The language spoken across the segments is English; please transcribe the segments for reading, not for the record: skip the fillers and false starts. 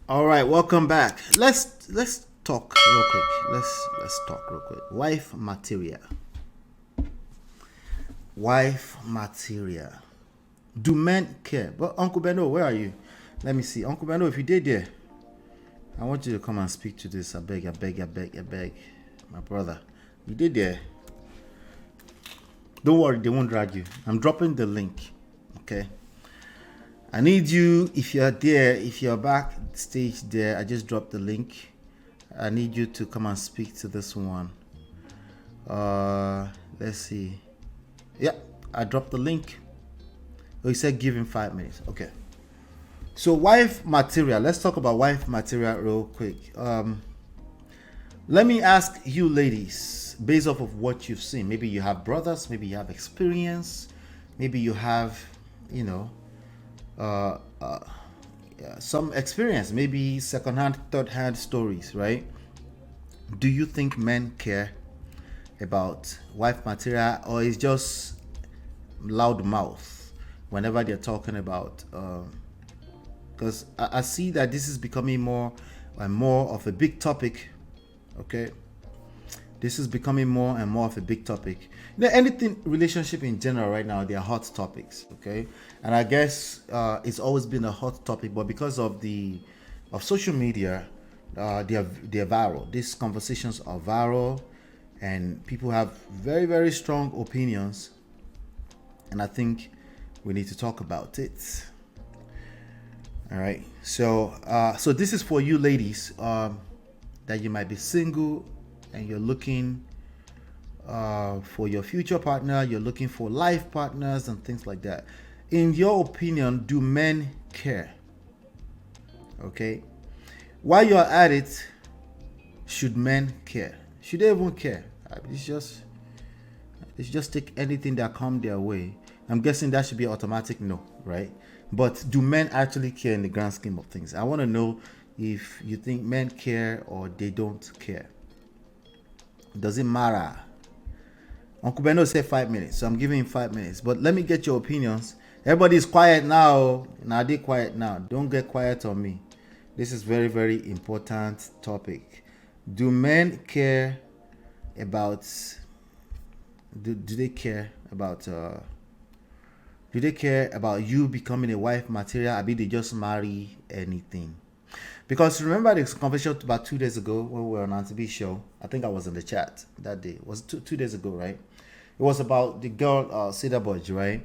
All right, welcome back. Let's talk real quick. Let's talk real quick. Wife material. Wife material. Do men care? But Uncle Beno, where are you? Let me see. Uncle Beno, if you did there, I want you to come and speak to this. I beg. My brother. You did there. Don't worry, they won't drag you. I'm dropping the link. Okay. I need you, if you're there, if you're backstage there, I just dropped the link. I need you to come and speak to this one. Let's see. Yeah, I dropped the link. Oh, he said give him 5 minutes. Okay. So wife material. Let's talk about wife material real quick. Let me ask you ladies, based off of what you've seen. Maybe you have brothers, maybe you have experience, maybe you have, some experience, maybe second-hand, third-hand stories, right? Do you think men care about wife material, or is just loud mouth whenever they're talking about? Because I see that this is becoming more and more of a big topic. Okay, this is becoming more and more of a big topic. Anything relationship in general right now, they're hot topics. Okay, and I guess it's always been a hot topic, but because of social media, they're viral. These conversations are viral, and people have very, very strong opinions, and I think we need to talk about it. All right, so this is for you ladies that you might be single and you're looking for your future partner, you're looking for life partners and things like that. In your opinion, do men care? Okay. While you're at it, should men care? Should they even care? It's just take anything that comes their way. I'm guessing that should be automatic no, right? But do men actually care in the grand scheme of things? I want to know if you think men care or they don't care. Does it matter? Uncle Beno said 5 minutes, so I'm giving him 5 minutes. But let me get your opinions. Everybody's quiet now. Now they quiet now. Don't get quiet on me. This is very, very important topic. Do men care about? Do they care about? Do they care about you becoming a wife material? I mean, they just marry anything. Because remember this conversation about 2 days ago when we were on Auntie B's show. I think I was in the chat that day. It was two days ago, right? It was about the girl Cedar Budge, right?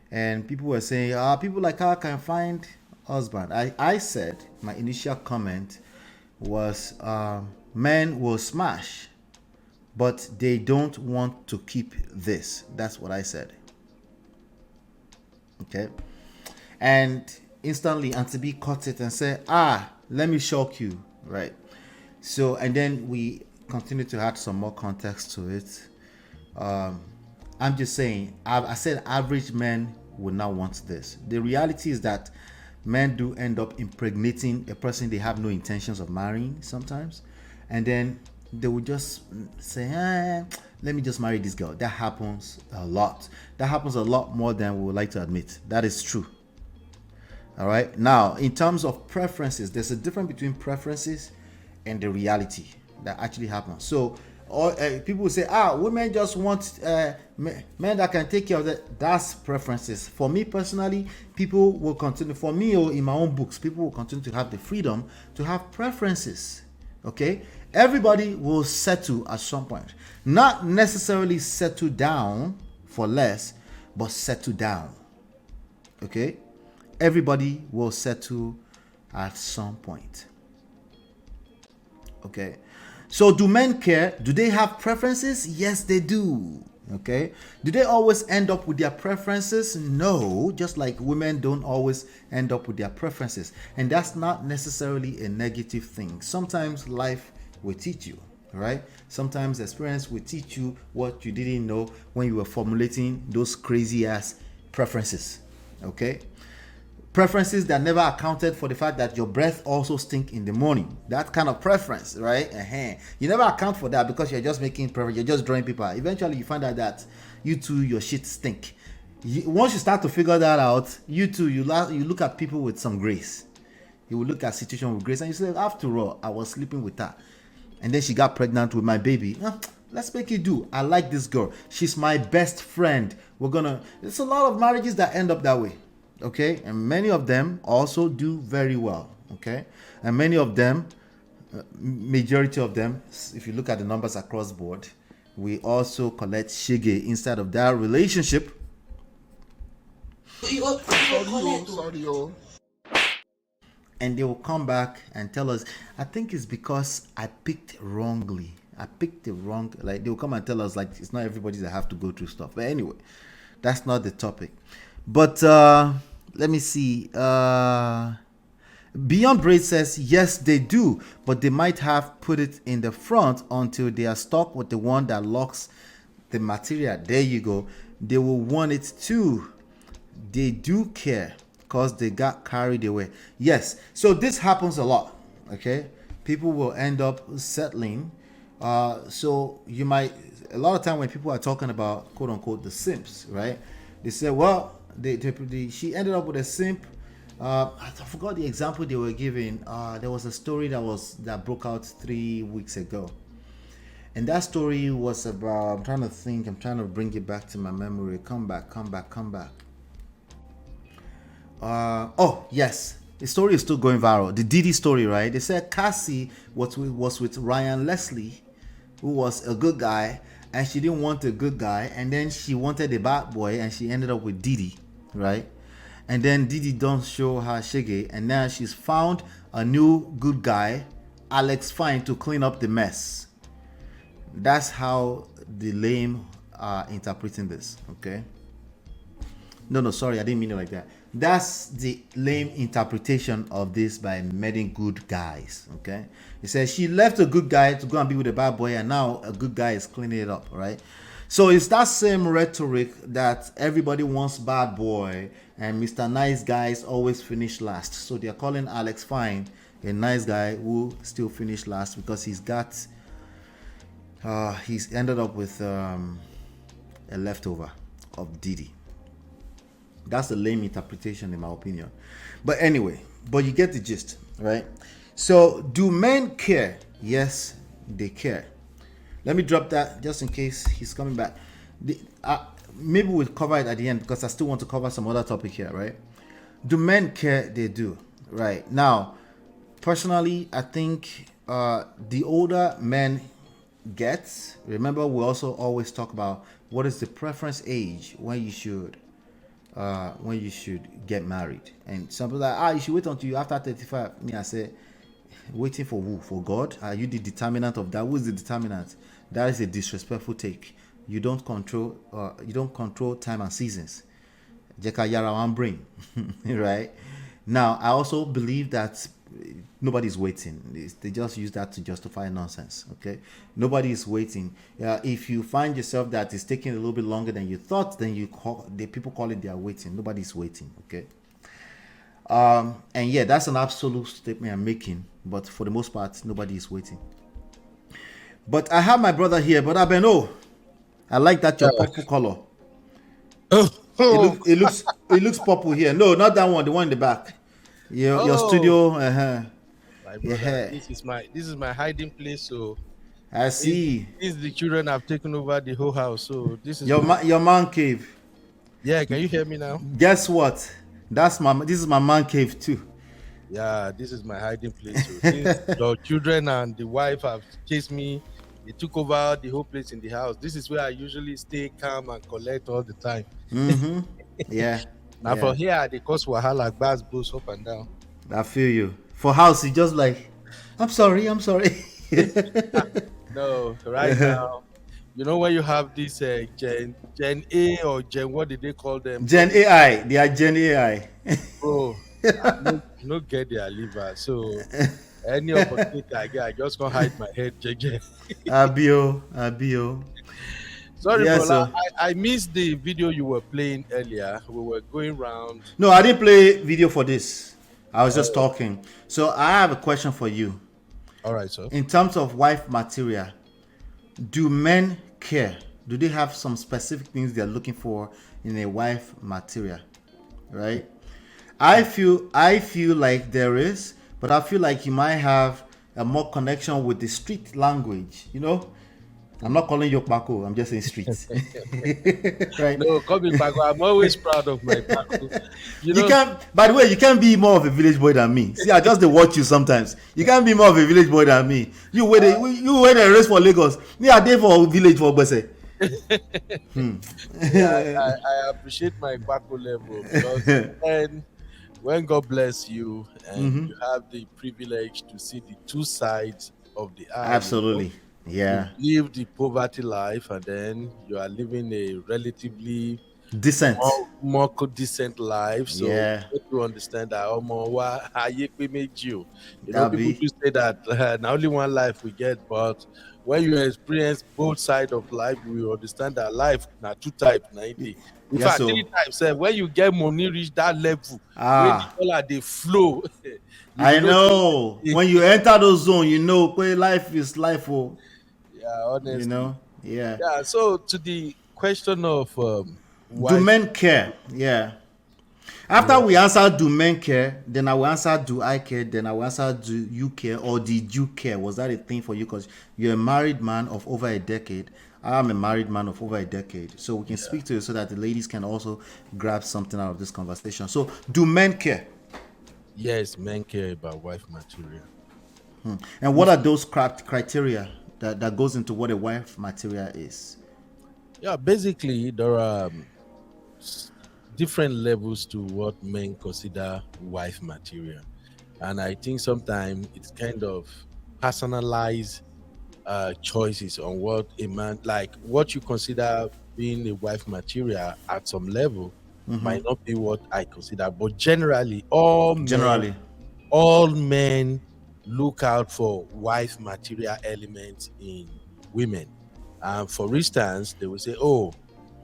And people were saying, people like her can find husband. I said my initial comment was men will smash, but they don't want to keep this. That's what I said. Okay, and instantly Auntie B caught it and said, let me shock you, right? So, and then we continue to add some more context to it. I'm just saying, I said average men would not want this. The reality is that men do end up impregnating a person they have no intentions of marrying sometimes, and then they would just say, let me just marry this girl. That happens a lot. That happens a lot more than we would like to admit. That is true. All right. Now, in terms of preferences, there's a difference between preferences and the reality that actually happens. So, people will say, women just want men that can take care of that. That's preferences. For me personally, people will continue. For me, or in my own books, people will continue to have the freedom to have preferences. Okay. Everybody will settle at some point. Not necessarily settle down for less, but settle down. Okay? Everybody will settle at some point. Okay? So do men care? Do they have preferences? Yes, they do. Okay? Do they always end up with their preferences? No. Just like women don't always end up with their preferences. And that's not necessarily a negative thing. Sometimes life will teach you, right? Sometimes experience will teach you what you didn't know when you were formulating those crazy ass preferences. Okay? Preferences that never accounted for the fact that your breath also stink in the morning. That kind of preference, right? You never account for that because you're just making preference. You're just drawing people. Eventually you find out that you too, your shit stink. Once you start to figure that out, you too, you look at people with some grace. He will look at situation with grace, and you say, after all, I was sleeping with her, and then she got pregnant with my baby. Let's make it do. I like this girl. She's my best friend. There's a lot of marriages that end up that way. Okay, and many of them also do very well. Okay, and many of them, majority of them, if you look at the numbers across board, we also collect shege inside of that relationship. Sorry. And they will come back and tell us, I think it's because I picked wrongly. I picked the wrong, like they will come and tell us, like, it's not everybody that have to go through stuff. But anyway, that's not the topic. But let me see. Beyond Braid says, yes, they do, but they might have put it in the front until they are stuck with the one that locks the material. There you go. They will want it too. They do care because they got carried away. Yes, so this happens a lot. Okay, people will end up settling. So you might, a lot of time when people are talking about quote unquote the simps, right? They say, well, she ended up with a simp. I forgot the example they were giving. There was a story that broke out 3 weeks ago, and that story was about. I'm trying to bring it back to my memory. Come back. Oh yes, the story is still going viral. The Diddy story, right? They said Cassie was with Ryan Leslie, who was a good guy, and she didn't want a good guy, and then she wanted a bad boy, and she ended up with Diddy, right? And then Diddy don't show her shege, and now she's found a new good guy, Alex Fine, to clean up the mess. That's how the lame are interpreting this. Okay. No, sorry, I didn't mean it like that. That's the lame interpretation of this by many good guys. Okay, he says she left a good guy to go and be with a bad boy, and now a good guy is cleaning it up, right? So it's that same rhetoric that everybody wants bad boy, and Mr. Nice Guys always finish last. So they're calling Alex Fine a nice guy who still finished last because he's ended up with a leftover of Diddy. That's a lame interpretation in my opinion. But anyway, but you get the gist, right? So do men care? Yes, they care. Let me drop that just in case he's coming back. Maybe we'll cover it at the end because I still want to cover some other topic here, right? Do men care? They do, right? Now, personally, I think the older men get, remember we also always talk about what is the preference age when you should get married. And some people are like, you should wait until you after 35. Me, I say, waiting for who? For God? Are you the determinant of that? Who is the determinant? That is a disrespectful take. You don't control time and seasons. Jeka yara wan brain. Right? Now, I also believe that nobody's waiting. They just use that to justify nonsense. Okay, nobody is waiting. If you find yourself that it's taking a little bit longer than you thought, then people call it they are waiting. Nobody's waiting. Okay. And yeah, that's an absolute statement I'm making. But for the most part, nobody is waiting. But I have my brother here, but I like that your purple color. It looks purple here. No, not that one. The one in the back. Your studio. My brother, this is my hiding place. So I see. These the children have taken over the whole house. So this is your man cave. Yeah, can you hear me now? Guess what? This is my man cave too. Yeah, this is my hiding place. So since the children and the wife have chased me, they took over the whole place in the house. This is where I usually stay calm and collect all the time. Mm-hmm. Yeah. Now from here, they cause wahala, bars goes up and down. I feel you. For house, it's just like, I'm sorry. No, right now, you know when you have this Gen A or Gen, what did they call them? Gen AI. They are Gen AI. Bro, no get their liver. So any opportunity I get, I just gonna hide my head, JJ. Abio. Sorry, yes, Bola, I missed the video you were playing earlier. We were going round. No, I didn't play video for this. I was just talking. So I have a question for you. All right, sir. In terms of wife material, do men care? Do they have some specific things they're looking for in a wife material? Right? I feel like there is, but I feel like you might have a more connection with the street language. I'm not calling you Paco. I'm just saying streets, right? No, coming back, I'm always proud of my Paco. You You know, can't. By the way, you can't be more of a village boy than me. See, I just dey watch you sometimes. You can't be more of a village boy than me. You wait a race for Lagos. Me, I dey for village for Gbese. yeah, I appreciate my Paco level because when God bless you and you have the privilege to see the two sides of the eye, Absolutely. you Yeah. live the poverty life and then you are living a relatively Decent. more decent life. So Yeah. you get to understand that That people be. do say that now only one life we get, but when you experience both sides of life, you will understand that life now two types 90. In Yes, fact, so three types. When you get money reach that level, where the ah, dollar they flow, you I will know. know. When you enter those zone, where life is life. Oh, Yeah, honestly. Yeah. Yeah. So to the question of Do wife, men care? Yeah. After yeah, we answer do men care, then I will answer do I care, then I will answer do you care or did you care? Was that a thing for you? Because you're a married man of over a decade. I am a married man of over a decade. So we can yeah. speak to you so that the ladies can also grab something out of this conversation. So do men care? Yes, men care about wife material. And what are those criteria that goes into what a wife material is? Yeah, basically there are s- different levels to what men consider wife material, and I think sometimes it's kind of personalized choices on what a man like what you consider being a wife material at some level might not be what I consider, but generally Generally. all men look out for wife material elements in women. For instance, they will say, "Oh,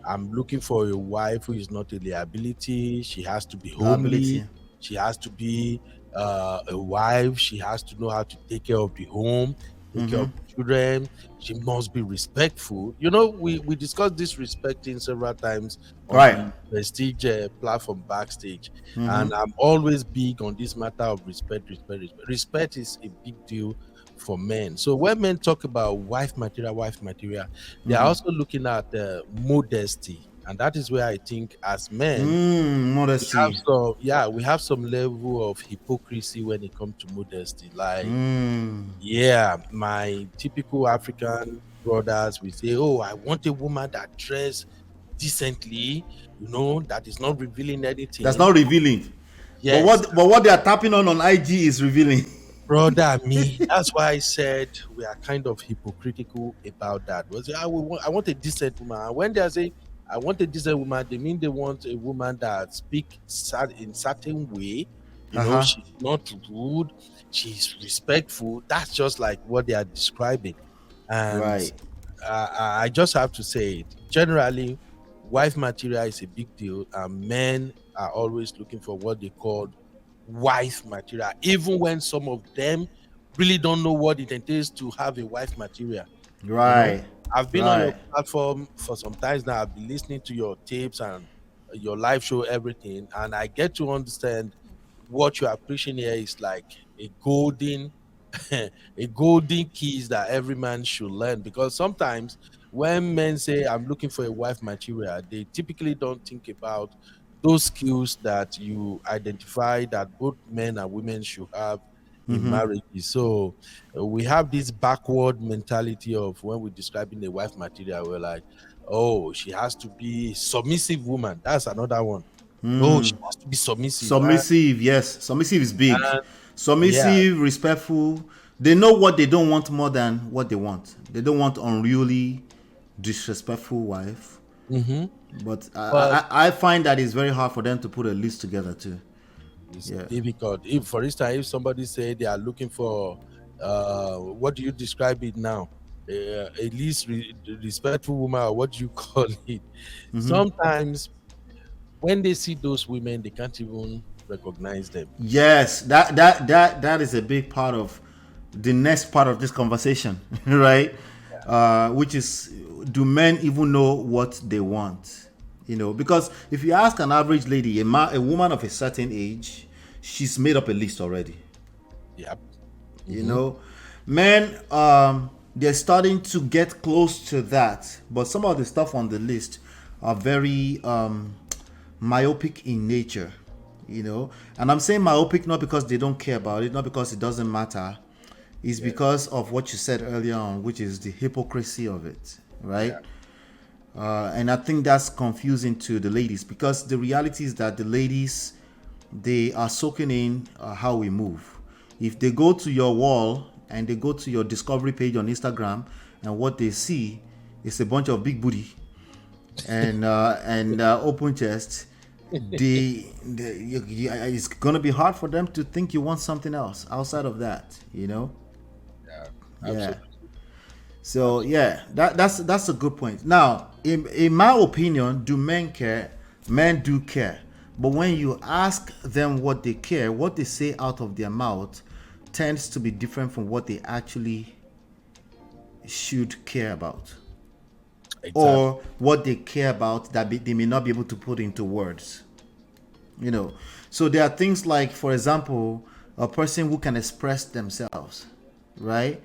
I'm looking for a wife who is not a liability. She has to be homely. Liability. She has to be a wife. She has to know how to take care of the home, take care of the children. She must be respectful." We discussed this respecting several times on Right. the Prestige platform backstage, and I'm always big on this matter of respect. Respect is a big deal for men. So when men talk about wife material, they are also looking at modesty, and that is where I think as men we have Modesty. we have some level of hypocrisy when it comes to modesty. Like, yeah, my typical African brothers we say, "Oh, I want a woman that dress decently, that is not revealing That's anything." not revealing. But Yes, what they are tapping on IG is revealing. brother, me. That's why I said we are kind of hypocritical about that. Was I want a decent woman. And when they say I want a decent woman, they mean they want a woman that speak in certain way. Uh-huh. She's not rude. She's respectful. That's just like what they are describing. And Right. I just have to say it. Generally, wife material is a big deal, and men are always looking for what they call wife material, even when some of them really don't know what it entails to have a wife material. You know, Right. I've been on your Right. platform for some times now. I've been listening to your tapes and your live show, everything, and I get to understand what you are preaching here is like a golden a golden keys that every man should learn, because sometimes when men say I'm looking for a wife material, they typically don't think about those skills that you identify that both men and women should have in marriage. So we have this backward mentality of when we're describing a wife material, we're like, oh, she has to be submissive woman. That's another one. No, she has to be submissive. Submissive, yes. Submissive is big. And yeah, Submissive, respectful. They know what they don't want more than what they want. They don't want unruly, disrespectful wife. mhm. But But I find that it's very hard for them to put a list together too. it's Yeah. difficult. If, for instance, if somebody say they are looking for, what do you describe it now? A least respectful woman, or what do you call it? Sometimes when they see those women, they can't even recognize them. Yes, that is a big part of the next part of this conversation, right? Which is, do men even know what they want? Because if you ask an average lady, a woman of a certain age, she's made up a list already. Yep. You know, men, they're starting to get close to that, but some of the stuff on the list are very myopic in nature. You know, and I'm saying myopic not because they don't care about it, not because it doesn't matter. It's Yes. because of what you said earlier on, which is the hypocrisy of it, right? Yeah. And I think that's confusing to the ladies, because the reality is that the ladies, they are soaking in how we move. If they go to your wall and they go to your discovery page on Instagram, and what they see is a bunch of big booty and open chest, it's gonna be hard for them to think you want something else outside of that. You know? Yeah. Yeah. Absolutely. So Absolutely. yeah, that's a good point. Now, in my opinion, do men care? Men do care, but when you ask them what they care, what they say out of their mouth tends to be different from what they actually should care about, Exactly. or what they care about that they may not be able to put into words. You know, so there are things like, for example, a person who can express themselves, right,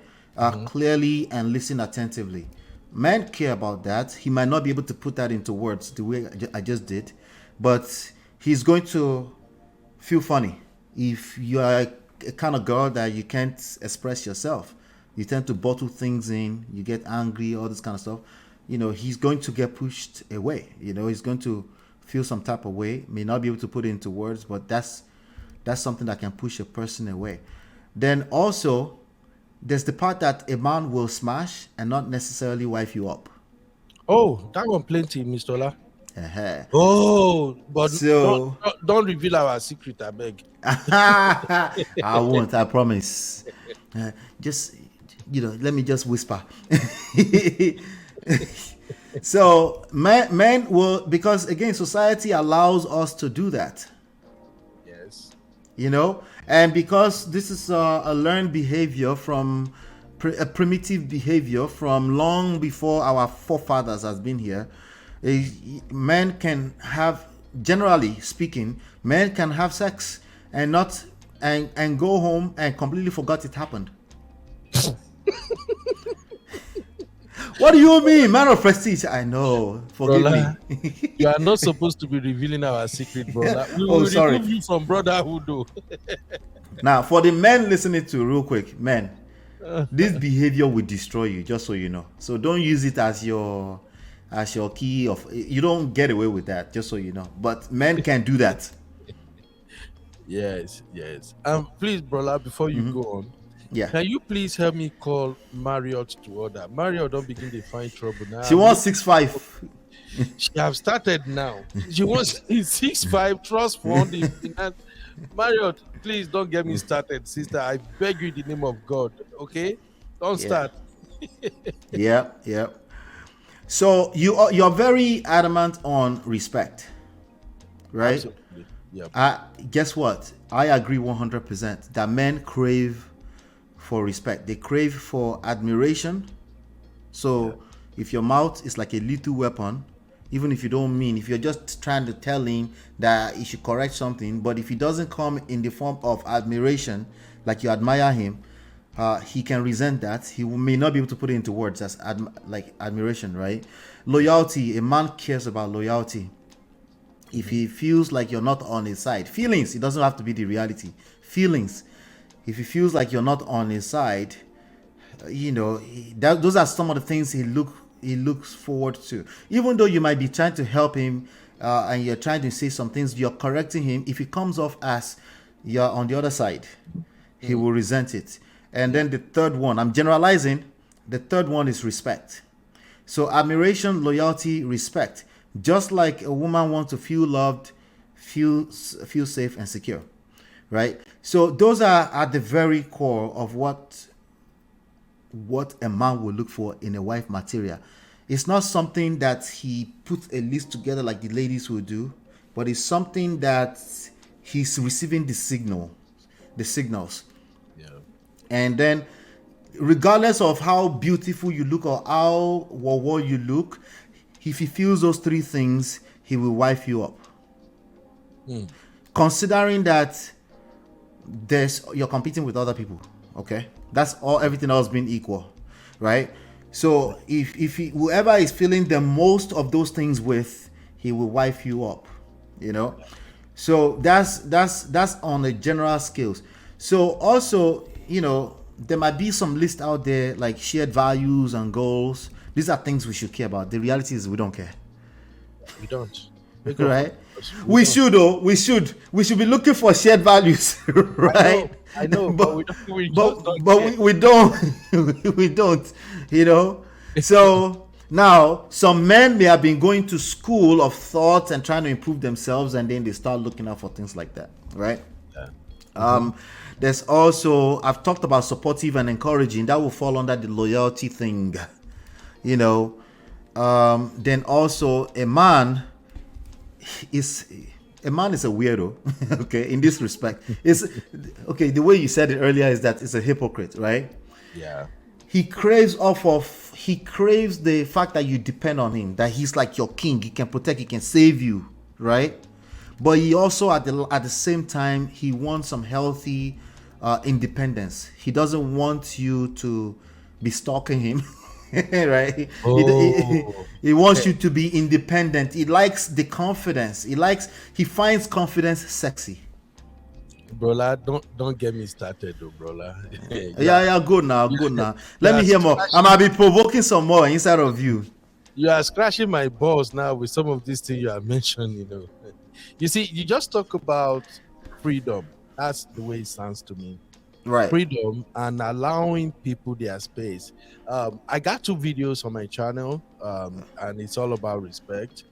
clearly and listen attentively. Men care about that. He might not be able to put that into words the way I just did, but he's going to feel funny if you are a kind of girl that you can't express yourself. You tend to bottle things in, you get angry, all this kind of stuff. You know, he's going to get pushed away. You know, he's going to feel some type of way, may not be able to put it into words, but that's something that can push a person away. Then also, there's the part that a man will smash and not necessarily wife you up. Oh, that one plenty, Mr. Ola. Uh-huh. Oh, but So don't reveal our secret, I beg. I won't, I promise. Just, let me just whisper. So men will, because again, society allows us to do that, Yes. and because this is a learned behavior from a primitive behavior from long before our forefathers has been here. eh, Men can have, generally speaking, men can have sex and not and go home and completely forgot it happened. What do you mean, man of prestige? I know, forgive Brother, me. you are not supposed to be revealing our secret, brother. We Oh, will sorry. remove you from brotherhood, though. Now, for the men listening to, real quick, men, this behavior will destroy you, just so you know. So don't use it as your key of, you don't get away with that, just so you know. But men can do that. Yes, yes. Please, brother, before you go on, Yeah. can you please help me call Marriott to order? Marriott don't begin to find trouble now. She I'm wants looking. 6'5". She have started now. She wants 6'5" trust fund. The finance. Marriott, please don't get me started, sister. I beg you in the name of God. Okay, don't Yeah. start. Yeah. Yeah. So you're very adamant on respect, right? Absolutely. Yep. Guess what? I agree 100% that men crave for respect. They crave for admiration. Yeah. So if your mouth is like a lethal weapon, even if you don't mean, if you're just trying to tell him that he should correct something, but if it doesn't come in the form of admiration, like you admire him, he can resent that. He may not be able to put it into words as like admiration, right? Loyalty. A man cares about loyalty. If he feels like you're not on his side, feelings, it doesn't have to be the reality. Feelings, if he feels like you're not on his side, those are some of the things he looks forward to. Even though you might be trying to help him, and you're trying to say some things, you're correcting him. If it comes off as you're on the other side, he will resent it. And Yeah. then the third one, I'm generalizing. The third one is respect. So admiration, loyalty, respect. Just like a woman wants to feel loved, feel safe and secure, right? So those are at the very core of what a man will look for in a wife material. It's not something that he puts a list together like the ladies will do, but it's something that he's receiving the signals. Yeah. And then, regardless of how beautiful you look or how wow you look, if he feels those three things, he will wife you up. Hmm. Considering that you're competing with other people. Okay, that's all. Everything else being equal, right? So if whoever is feeling the most of those things with, he will wife you up, you know. So that's on a general scales. So also, there might be some list out there like shared values and goals. These are things we should care about. The reality is we don't care. We don't. Make up for Right? us. We don't. should, though. We should be looking for shared values, right? I know, but we don't. We just but don't but care. we don't we don't, So now some men may have been going to school of thought and trying to improve themselves, and then they start looking out for things like that, right? Yeah. There's also, I've talked about supportive and encouraging. That will fall under the loyalty thing, you know. Then also is a man is a weirdo. Okay, in this respect, it's okay. The way you said it earlier is that it's a hypocrite, right? Yeah. He craves the fact that you depend on him, that he's like your king, he can protect, he can save you, right? But he also at the same time, he wants some healthy independence. He doesn't want you to be stalking him. Right? Oh, He wants you to be independent. He likes the confidence. He finds confidence sexy. Brola, don't get me started, though, Brola. Yeah, good now, good now. You Let me are hear more. I might be provoking some more inside of you. you are scratching my balls now with some of these things you are mentioning. You see, you just talk about freedom. That's the way it sounds to me. Right. Freedom and allowing people their space. I got 2 videos on my channel, and it's all about respect.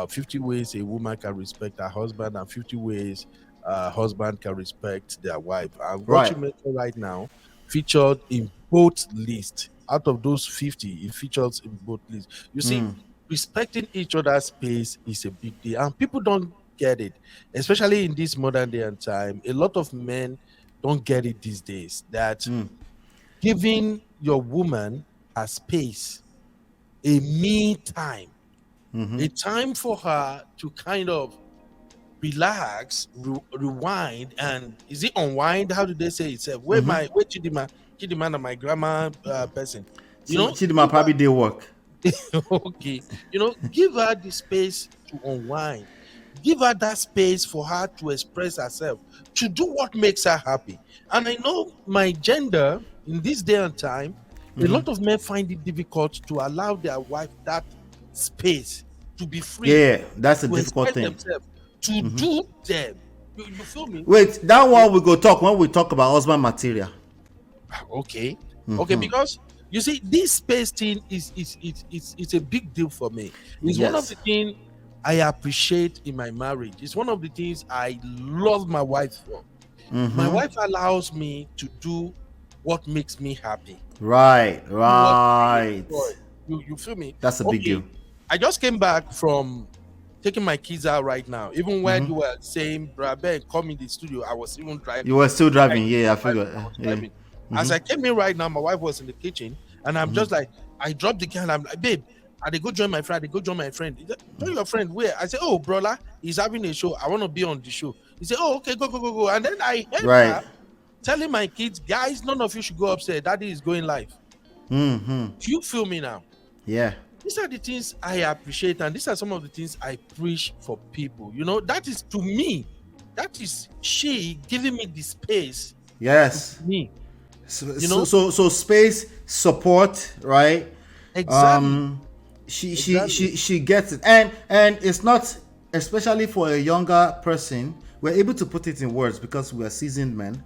50 ways a woman can respect her husband, and 50 ways a husband can respect their wife. And what Right. you mentioned right now featured in both lists. Out of those 50, it features in both lists. You see, respecting each other's space is a big deal, and people don't get it, especially in this modern day and time. A lot of men don't get it these days that giving your woman a space, a me time, a time for her to kind of relax, rewind, and is it unwind? How do they say it? Where Chidima and my grandma person, Chidima give probably did work. her okay, give her the space to unwind. Give her that space for her to express herself, to do what makes her happy. And I know my gender in this day and time, a lot of men find it difficult to allow their wife that space to be free, Yeah, that's a to difficult express thing. themselves, to do them. You feel me? Wait, that one we go talk when we talk about husband material. Okay. Okay, because you see, this space thing it's a big deal for me. It's one of Yes. the things I appreciate in my marriage. It's one of the things I love my wife for. My wife allows me to do what makes me happy. Right, Do what brings right. me joy. You feel me? That's a big deal. I just came back from taking my kids out right now. Even when you were saying, Brabe, come in the studio, I was even driving. You were still driving, I yeah, I was figured. Yeah. driving. As I came in right now, my wife was in the kitchen, and I'm just like, I dropped the can. I'm like, babe, I they go join my friend. They go join my friend. He said, join your friend. Where? I said, oh, brother, he's having a show. I want to be on the show. He said, oh, okay, go. And then I heard Right. her telling my kids, guys, none of you should go upstairs. Daddy is going live. Do you feel me now? Yeah. These are the things I appreciate, and these are some of the things I preach for people. That is to me, that is she giving me the space. Yes. Me. So space, support, right? Exactly. She gets it, and it's not, especially for a younger person, we're able to put it in words because we are seasoned men,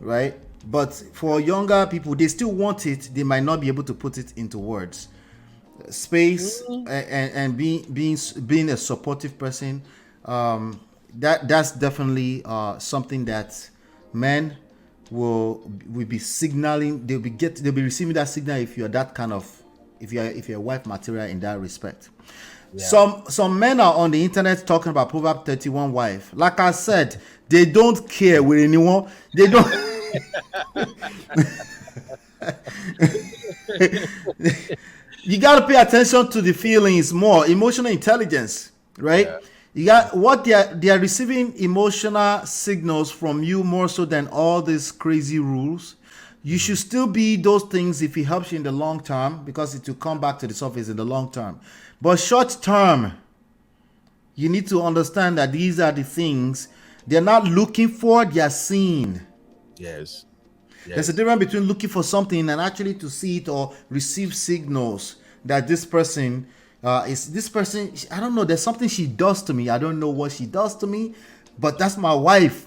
right? But for younger people, they still want it, they might not be able to put it into words. Space and being a supportive person, that's definitely something that men will be signaling. They'll be receiving that signal if you're that kind of, if you're wife material in that respect. Some men are on the internet talking about Proverbs 31 wife. Like I said, they don't care with anyone. They don't. You got to pay attention to the feelings more. Emotional intelligence, right? You got what they are receiving emotional signals from you more so than all these crazy rules. You should still be those things if it helps you in the long term because it will come back to the surface in the long term. But short term, you need to understand that these are the things they're not looking for, they are seeing. Yes. There's a Yes. difference between looking for something and actually to see it or receive signals that this person is this person. I don't know. There's something she does to me. I don't know what she does to me, but that's my wife,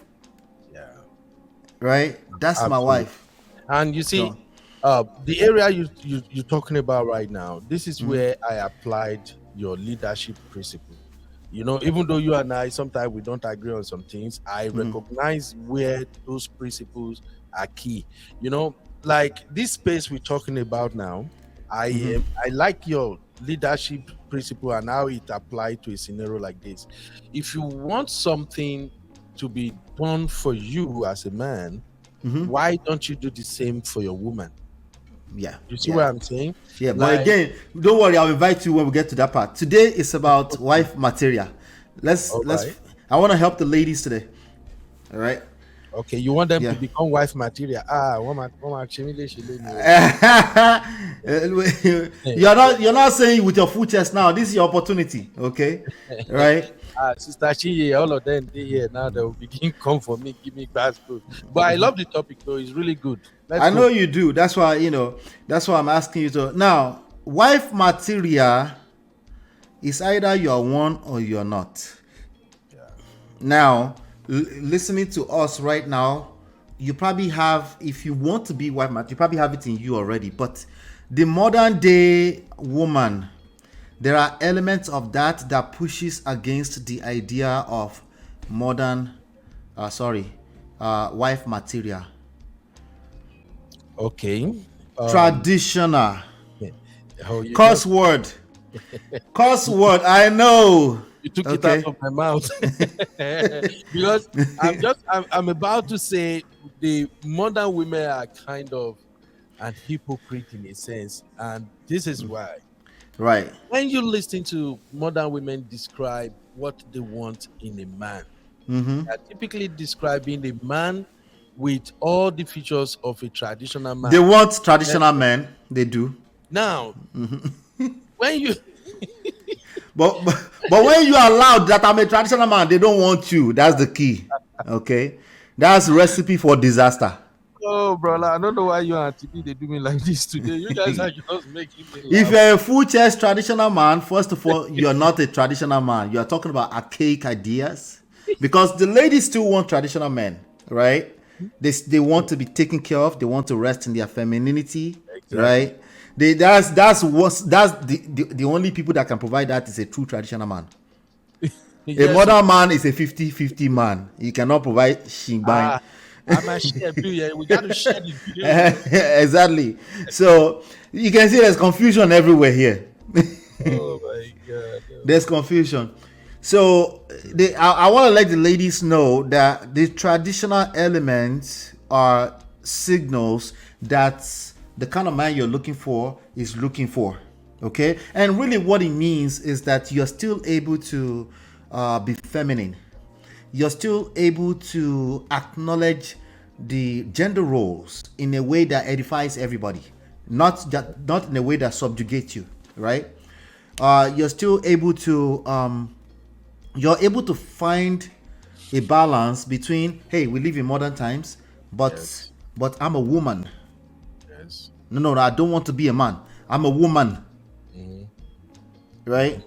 Yeah. right? That's my Absolutely. wife. And you see, So, the area you're talking about right now, this is where I applied your leadership principle. You know, even though you and I sometimes we don't agree on some things, I recognize where those principles are key. You know, like this space we're talking about now, I like your leadership principle and how it applied to a scenario like this. If you want something to be done for you as a man, why don't you do the same for your woman? yeah, You see yeah, what I'm saying? yeah. But Like, again, don't worry. I'll invite you when we get to that part. Today is about wife material. all Let's. right, I want to help the ladies today. All right. okay, you want them to Yeah. become wife material. You're not saying it with your full chest now. This is your opportunity. Okay. Right. Sister Chiye, all of them they here now. They will begin come for me, give me glass food. But I love the topic though; it's really good. Let's I know go. you do. That's why That's why I'm asking you to now. Wife material is either you're one or you're not. Yeah. Now, listening to us right now, you probably have, if you want to be wife material, you probably have it in you already. But the modern day woman, there are elements of that pushes against the idea of modern, wife material. Okay. Um. Traditional. Oh, you Curse just word. Curse word. I know. you took it out Okay. of my mouth because I'm about to say the modern women are kind of an hypocrite in a sense, and this is why. Right. When you listen to modern women describe what they want in a man, they're typically describing a man with all the features of a traditional They man. want Eh, traditional men. They do. Now, when you But when you are allowed that I'm a traditional man, they don't want you. That's the key. Okay. That's recipe for disaster. oh brother, I don't know why you and TB they do me like this today. You guys are just making me If laugh. you're a full chest traditional man, first of all, you're not a traditional man. You're talking about archaic ideas. Because the ladies still want traditional men, right? They want to be taken care of, they want to rest in their femininity, Exactly. right? That's the only people that can provide that is a true traditional man. A Yes. modern man is a 50-50 man. He cannot provide shingbai. Ah, I'm a share bill here. We got to share the bill, you know. Exactly. So you can see there's confusion everywhere here. Oh my god. There's confusion. So I want to let the ladies know that the traditional elements are signals that the kind of man you're looking for is looking for. Okay? And really, what it means is that you're still able to be feminine. You're still able to acknowledge the gender roles in a way that edifies everybody, not in a way that subjugates you, right? You're still able to you're able to find a balance between, hey, we live in modern times, but Yes. I'm a woman. Yes. No, I don't want to be a man. I'm a woman, right?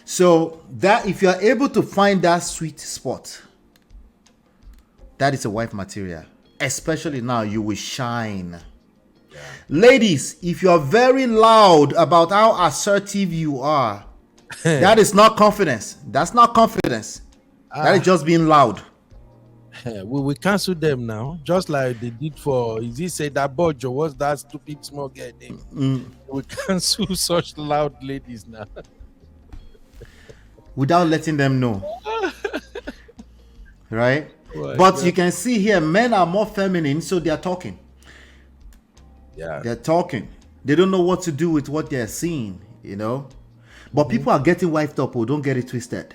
So that if you're able to find that sweet spot, that is a wife material. Especially now, you will shine. Yeah. Ladies, if you're very loud about how assertive you are, that is not confidence. That's not confidence. That is Ah, just being loud. we cancel them now, just like they did for. Is he say that Bojo? What's that stupid small girl name? We cancel such loud ladies now. Without letting them know, right? Oh my But you god. can see here, men are more feminine, so they are talking. Yeah. They're talking. They don't know what to do with what they're seeing, But people are getting wiped up. Oh, don't get it twisted.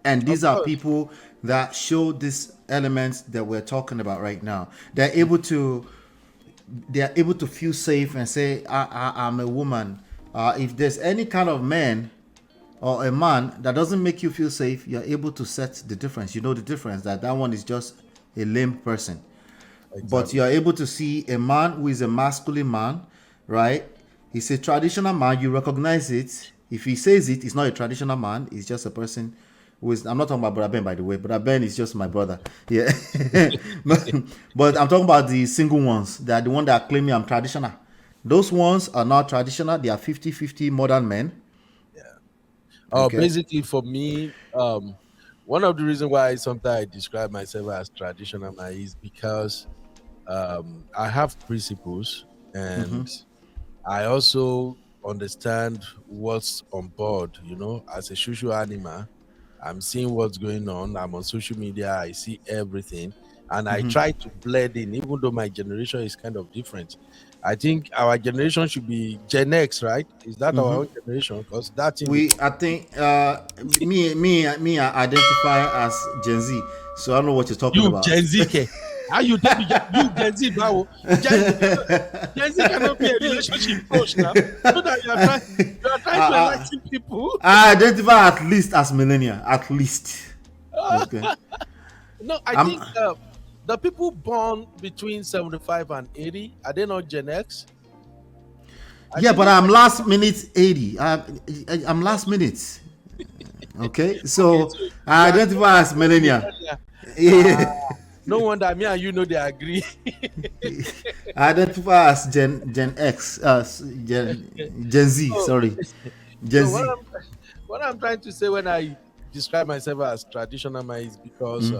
And these Of are course. people that show these elements that we're talking about right now. They're able to feel safe and say, I'm a woman. If there's any kind of man or a man that doesn't make you feel safe, you're able to set the difference. You know the difference, that one is just a lame person. But Exactly. you're able to see a man who is a masculine man, right? He's a traditional man. You recognize it. If he says it, he's not a traditional man. He's just a person who is. I'm not talking about Brother Ben, by the way. Brother Ben is just my brother. Yeah. But I'm talking about the single ones. They are the one that are claiming I'm traditional. Those ones are not traditional. They are 50-50 modern men. Yeah. Okay. Basically, for me, one of the reasons why sometimes I describe myself as traditional man is because I have principles, and I also understand what's on board. As a social animal, I'm seeing what's going on. I'm on social media. I see everything. And I try to blend in, even though my generation is kind of different. I think our generation should be Gen X, right? Is that our own generation? Because that thing they I think I identify as Gen Z, so I don't know what you're talking You about. Gen Z ke. How you take you Gen Z báwo? Gen Z cannot be a relationship coach now. So that you are trying to enlighten people. I identify at least as millennial, at least. Okay. No, I I'm think the people born between 75 and 80, are they not Gen X? I Yeah, think but those I'm are last minute 80. I'm last minute. Okay, okay. so So you I are identify as millennial. millennial. Ah, Yeah. no wonder me and you know they agree. I identify as Gen X, Gen Z. so, Sorry, Gen so what Z. I'm trying to say when I describe myself as traditional man is because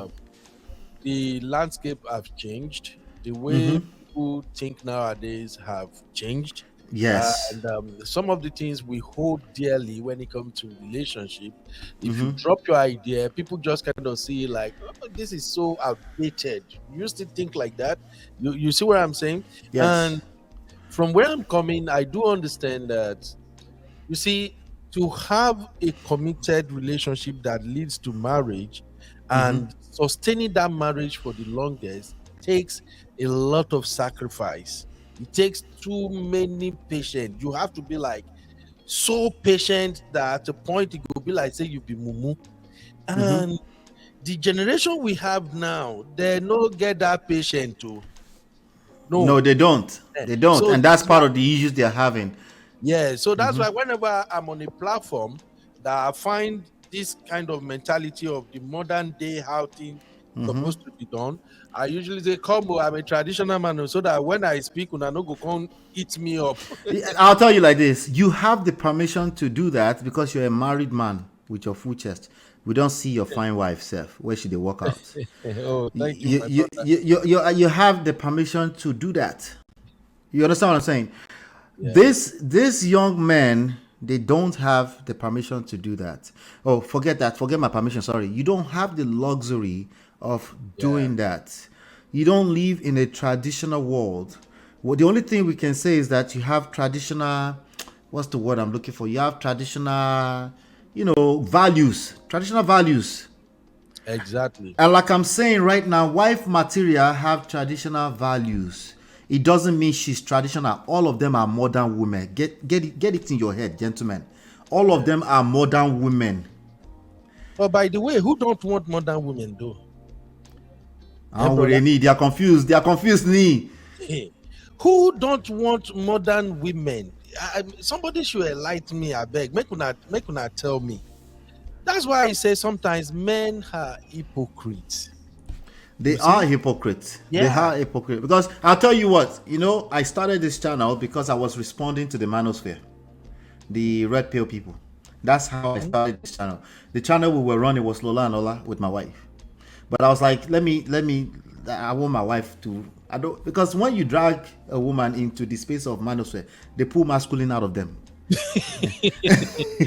the landscape have changed. The way people think nowadays have changed. Yes. And some of the things we hold dearly when it comes to relationship, if you drop your idea, people just kind of see like, oh, this is so outdated. You used to think like that. You see what I'm saying? Yes. And from where I'm coming, I do understand that, you see, to have a committed relationship that leads to marriage and sustaining that marriage for the longest takes a lot of sacrifice. It takes too many patience. You have to be like so patient that at a point it will be like say you be mumu. And the generation we have now, they no get that patient to No, no. they don't. Eh, They don't, So and that's that's part why of the issues they're having. Yeah, so that's why whenever I'm on a platform that I find this kind of mentality of the modern day how things supposed to be done, I usually say, "Come, oh, I'm a traditional man," oh," so that when I speak, una no go come eat me up. I'll tell you like this: you have the permission to do that because you're a married man with your full chest. We don't see your fine wife, Seth. Where should they walk out? Oh, thank you, You, my you, brother. you, you, you, you have the permission to do that. You understand what I'm saying? Yeah, This young men, they don't have the permission to do that. Oh, forget that. Forget my permission. Sorry. You don't have the luxury of yeah, doing that. You don't live in a traditional world. Well, the only thing we can say is that you have traditional, what's the word I'm looking for? You have traditional, values, traditional values. exactly. And like I'm saying right now, wife material have traditional values. It doesn't mean she's traditional. All of them are modern women. Get it in your head, gentlemen. All of Yeah. them are modern women. But by the way, who don't want modern women though? Eh, What brother? they need. They are confused. They are confused. Me. Who don't want modern women? Somebody should enlighten me, I beg. Make una tell me. That's why I say sometimes men are hypocrites. They You are see? hypocrites. They Yeah. are hypocrites. Because I'll tell you what. I started this channel because I was responding to the manosphere, the red pill people. That's how I started this channel. The channel we were running was Lola and Ola with my wife. But I was like, I want my wife to, I don't, because when you drag a woman into the space of manosphere, they pull masculine out of them.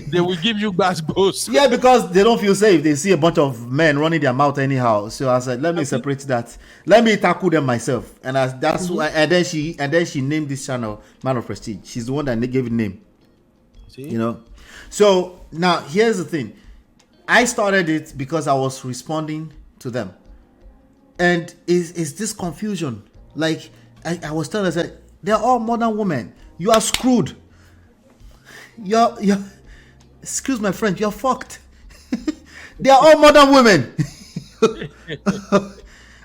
They will give you basketballs. Yeah, because they don't feel safe. They see a bunch of men running their mouth anyhow. So I said, let me Abi? separate that. Let me tackle them myself. And that's Mhm. why. And then she named this channel Man of Prestige. She's the one that gave it name. See? You know. So now here's the thing. I started it because I was responding to them. And is this confusion? Like I was telling her, they're all modern women. You are screwed. You're excuse my French, you're fucked. They are all modern women. All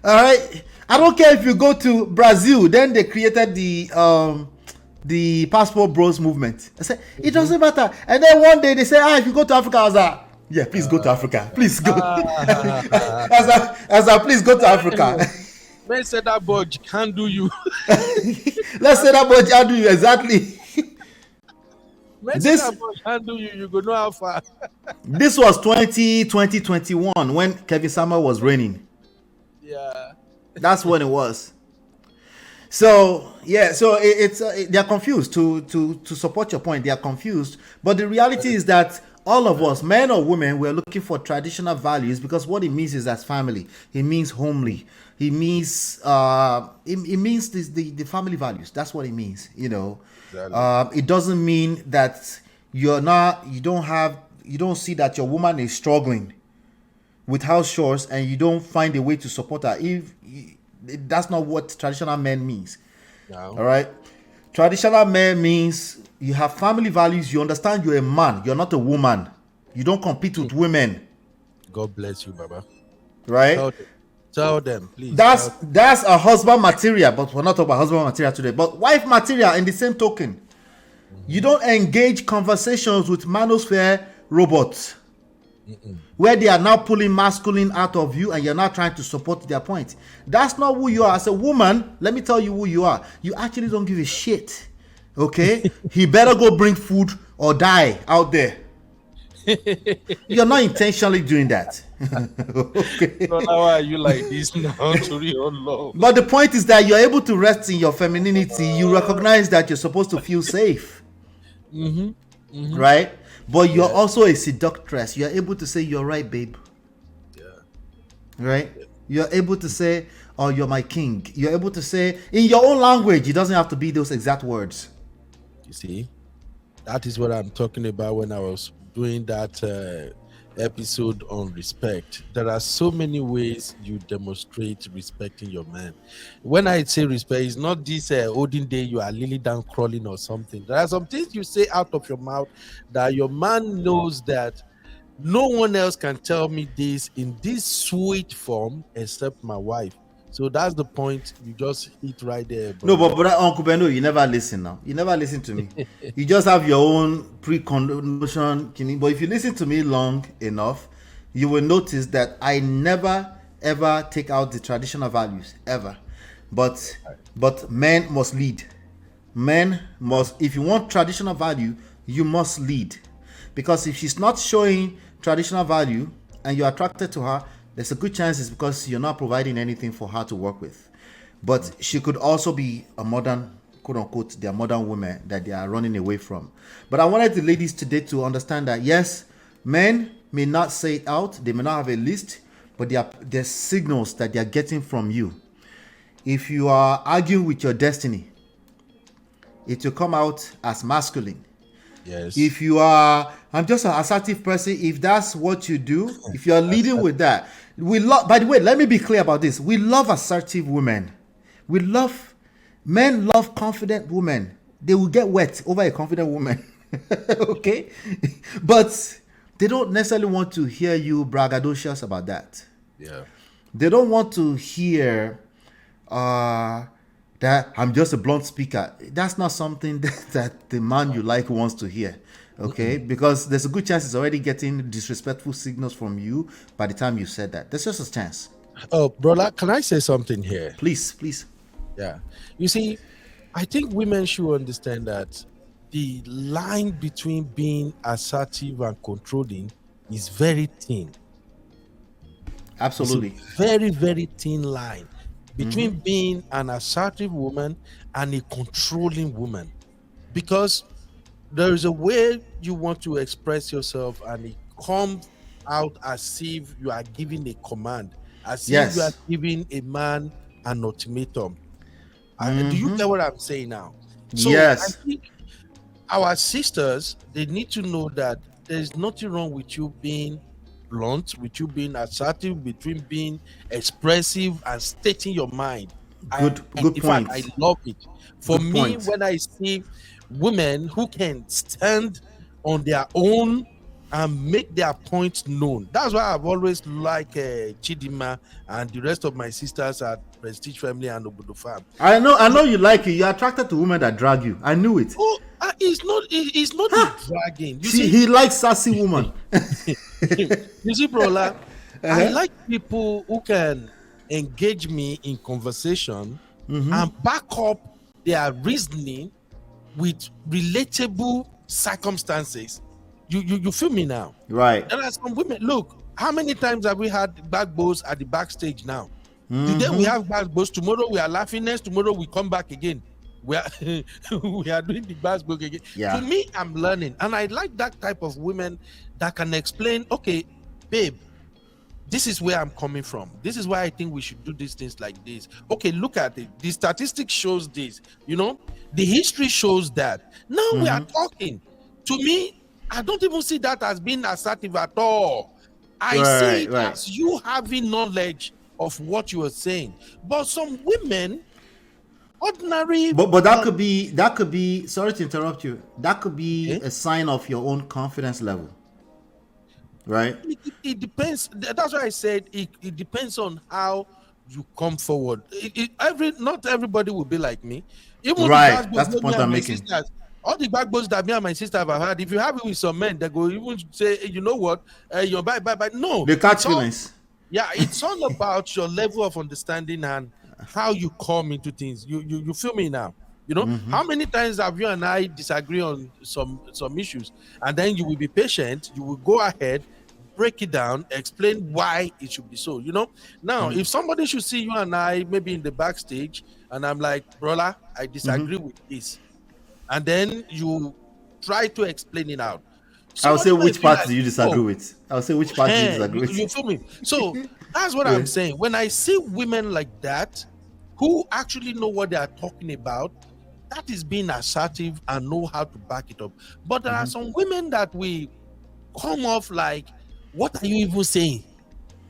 right. I don't care if you go to Brazil, then they created the passport bros movement. I said it doesn't matter. And then one day they say, if you go to Africa, I was like, yeah, please go to Africa. Please go. As I please go to Africa. Men said that boy can't do you. Let's say that boy can't do you exactly. Men said that boy can't do you. You go know how far. This was 2021 when Kevin Samuel was reigning. Yeah. That's when it was. So yeah, so it's they are confused. To support your point, they are confused. But the reality is that all of us, men or women, we're looking for traditional values because what it means is as family. It means homely. It means it means the family values. That's what it means. You know, exactly. It doesn't mean that you don't see that your woman is struggling with house chores and you don't find a way to support her. That's not what traditional men means. No. All right. Traditional men means you have family values. You understand you're a man. You're not a woman. You don't compete with women. God bless you, Baba. Right? Tell them, please. That's a husband material, but we're not talking about husband material today. But wife material in the same token. You don't engage conversations with manosphere robots. Where they are now pulling masculine out of you and you're now trying to support their point. That's not who you are. As a woman, let me tell you who you are. You actually don't give a shit. Okay? He better go bring food or die out there. You're not intentionally doing that. Okay. So now why are you like this now? But the point is that you're able to rest in your femininity. You recognize that you're supposed to feel safe. Right? But you're also a seductress. You're able to say, you're right, babe. Yeah. Right? Yeah. You're able to say, oh, you're my king. You're able to say, in your own language, it doesn't have to be those exact words. You see? That is what I'm talking about when I was doing that episode on respect. There are so many ways you demonstrate respecting your man. When I say respect, it's not this olden day you are lily down crawling or something. There are some things you say out of your mouth that your man knows that no one else can tell me this in this sweet form except my wife. So that's the point. You just hit right there. Bro. No, but Uncle Beno, you never listen now. You never listen to me. You just have your own pre-condition. But if you listen to me long enough, you will notice that I never ever take out the traditional values ever. But men must lead. Men must. If you want traditional value, you must lead. Because if she's not showing traditional value and you're attracted to her, there's a good chance it's because you're not providing anything for her to work with. But she could also be a modern, quote unquote, they're modern women that they are running away from. But I wanted the ladies today to understand that, yes, men may not say it out, they may not have a list, but there's signals that they're getting from you. If you are arguing with your destiny, it will come out as masculine. Yes. If you are, I'm just an assertive person, if that's what you do, if you're leading with that, by the way, let me be clear about this. We love assertive women. Men love confident women. They will get wet over a confident woman. Okay? But they don't necessarily want to hear you braggadocious about that. Yeah. They don't want to hear that I'm just a blunt speaker. That's not something that the man you like wants to hear. Okay? Because there's a good chance he's already getting disrespectful signals from you by the time you said that. There's just a chance. Oh, brother, can I say something here? Please. Yeah. You see, I think women should understand that the line between being assertive and controlling is very thin. Absolutely. It's a very, very thin line between being an assertive woman and a controlling woman. Because there is a way you want to express yourself and it comes out as if you are giving a command, as if you are giving a man an ultimatum. Do you get what I'm saying now? So yes. I think our sisters, they need to know that there's nothing wrong with you being blunt, with you being assertive, between being expressive and stating your mind. Good In fact, I point. love it. For Good me, point. when I see women who can stand on their own and make their points known, that's why I've always liked Chidima and the rest of my sisters at Prestige Family and Obodo Farm. I know you like it. You're attracted to women that drag you. I knew it. Oh, it's not the dragging. You see, He likes sassy woman. you see, Brola, I Uh-huh. like people who can engage me in conversation and back up their reasoning with relatable circumstances. You feel me now? Right. There are some women. Look, how many times have we had backbones at the backstage now? Today we have backbones. Tomorrow we are laughing. Next tomorrow we come back again. We are we are doing the backbone again. Yeah. To me, I'm learning, and I like that type of women that can explain. Okay, babe, this is where I'm coming from. This is why I think we should do these things like this. Okay, look at it. The statistics shows this. You know, the history shows that. Now we are talking. To me, I don't even see that as being assertive at all. I see it as you having knowledge of what you are saying. But some women, ordinary, But that could be. Sorry to interrupt you. That could be a sign of your own confidence level, right? it depends. That's why I said it depends on how you come forward. Not everybody will be like me. Even Right. the That's the point I'm my making. sisters, all the backbones that me and my sister have had, if you have it with some men, they go even say, hey, you know what, you're bye. No, They catch feelings. it's all about your level of understanding and how you come into things. You feel me now? You know, how many times have you and I disagree on some issues, and then you will be patient, you will go ahead, break it down, explain why it should be so. You know, now if somebody should see you and I maybe in the backstage, and I'm like, brother, I disagree with this, and then you try to explain it out. I'll say Somebody might which feel part like, do you disagree oh, with? I'll say which part do you disagree with? you feel me? So that's what I'm saying. When I see women like that who actually know what they are talking about, that is being assertive and know how to back it up. But there are some women that we come off like, what are you even saying?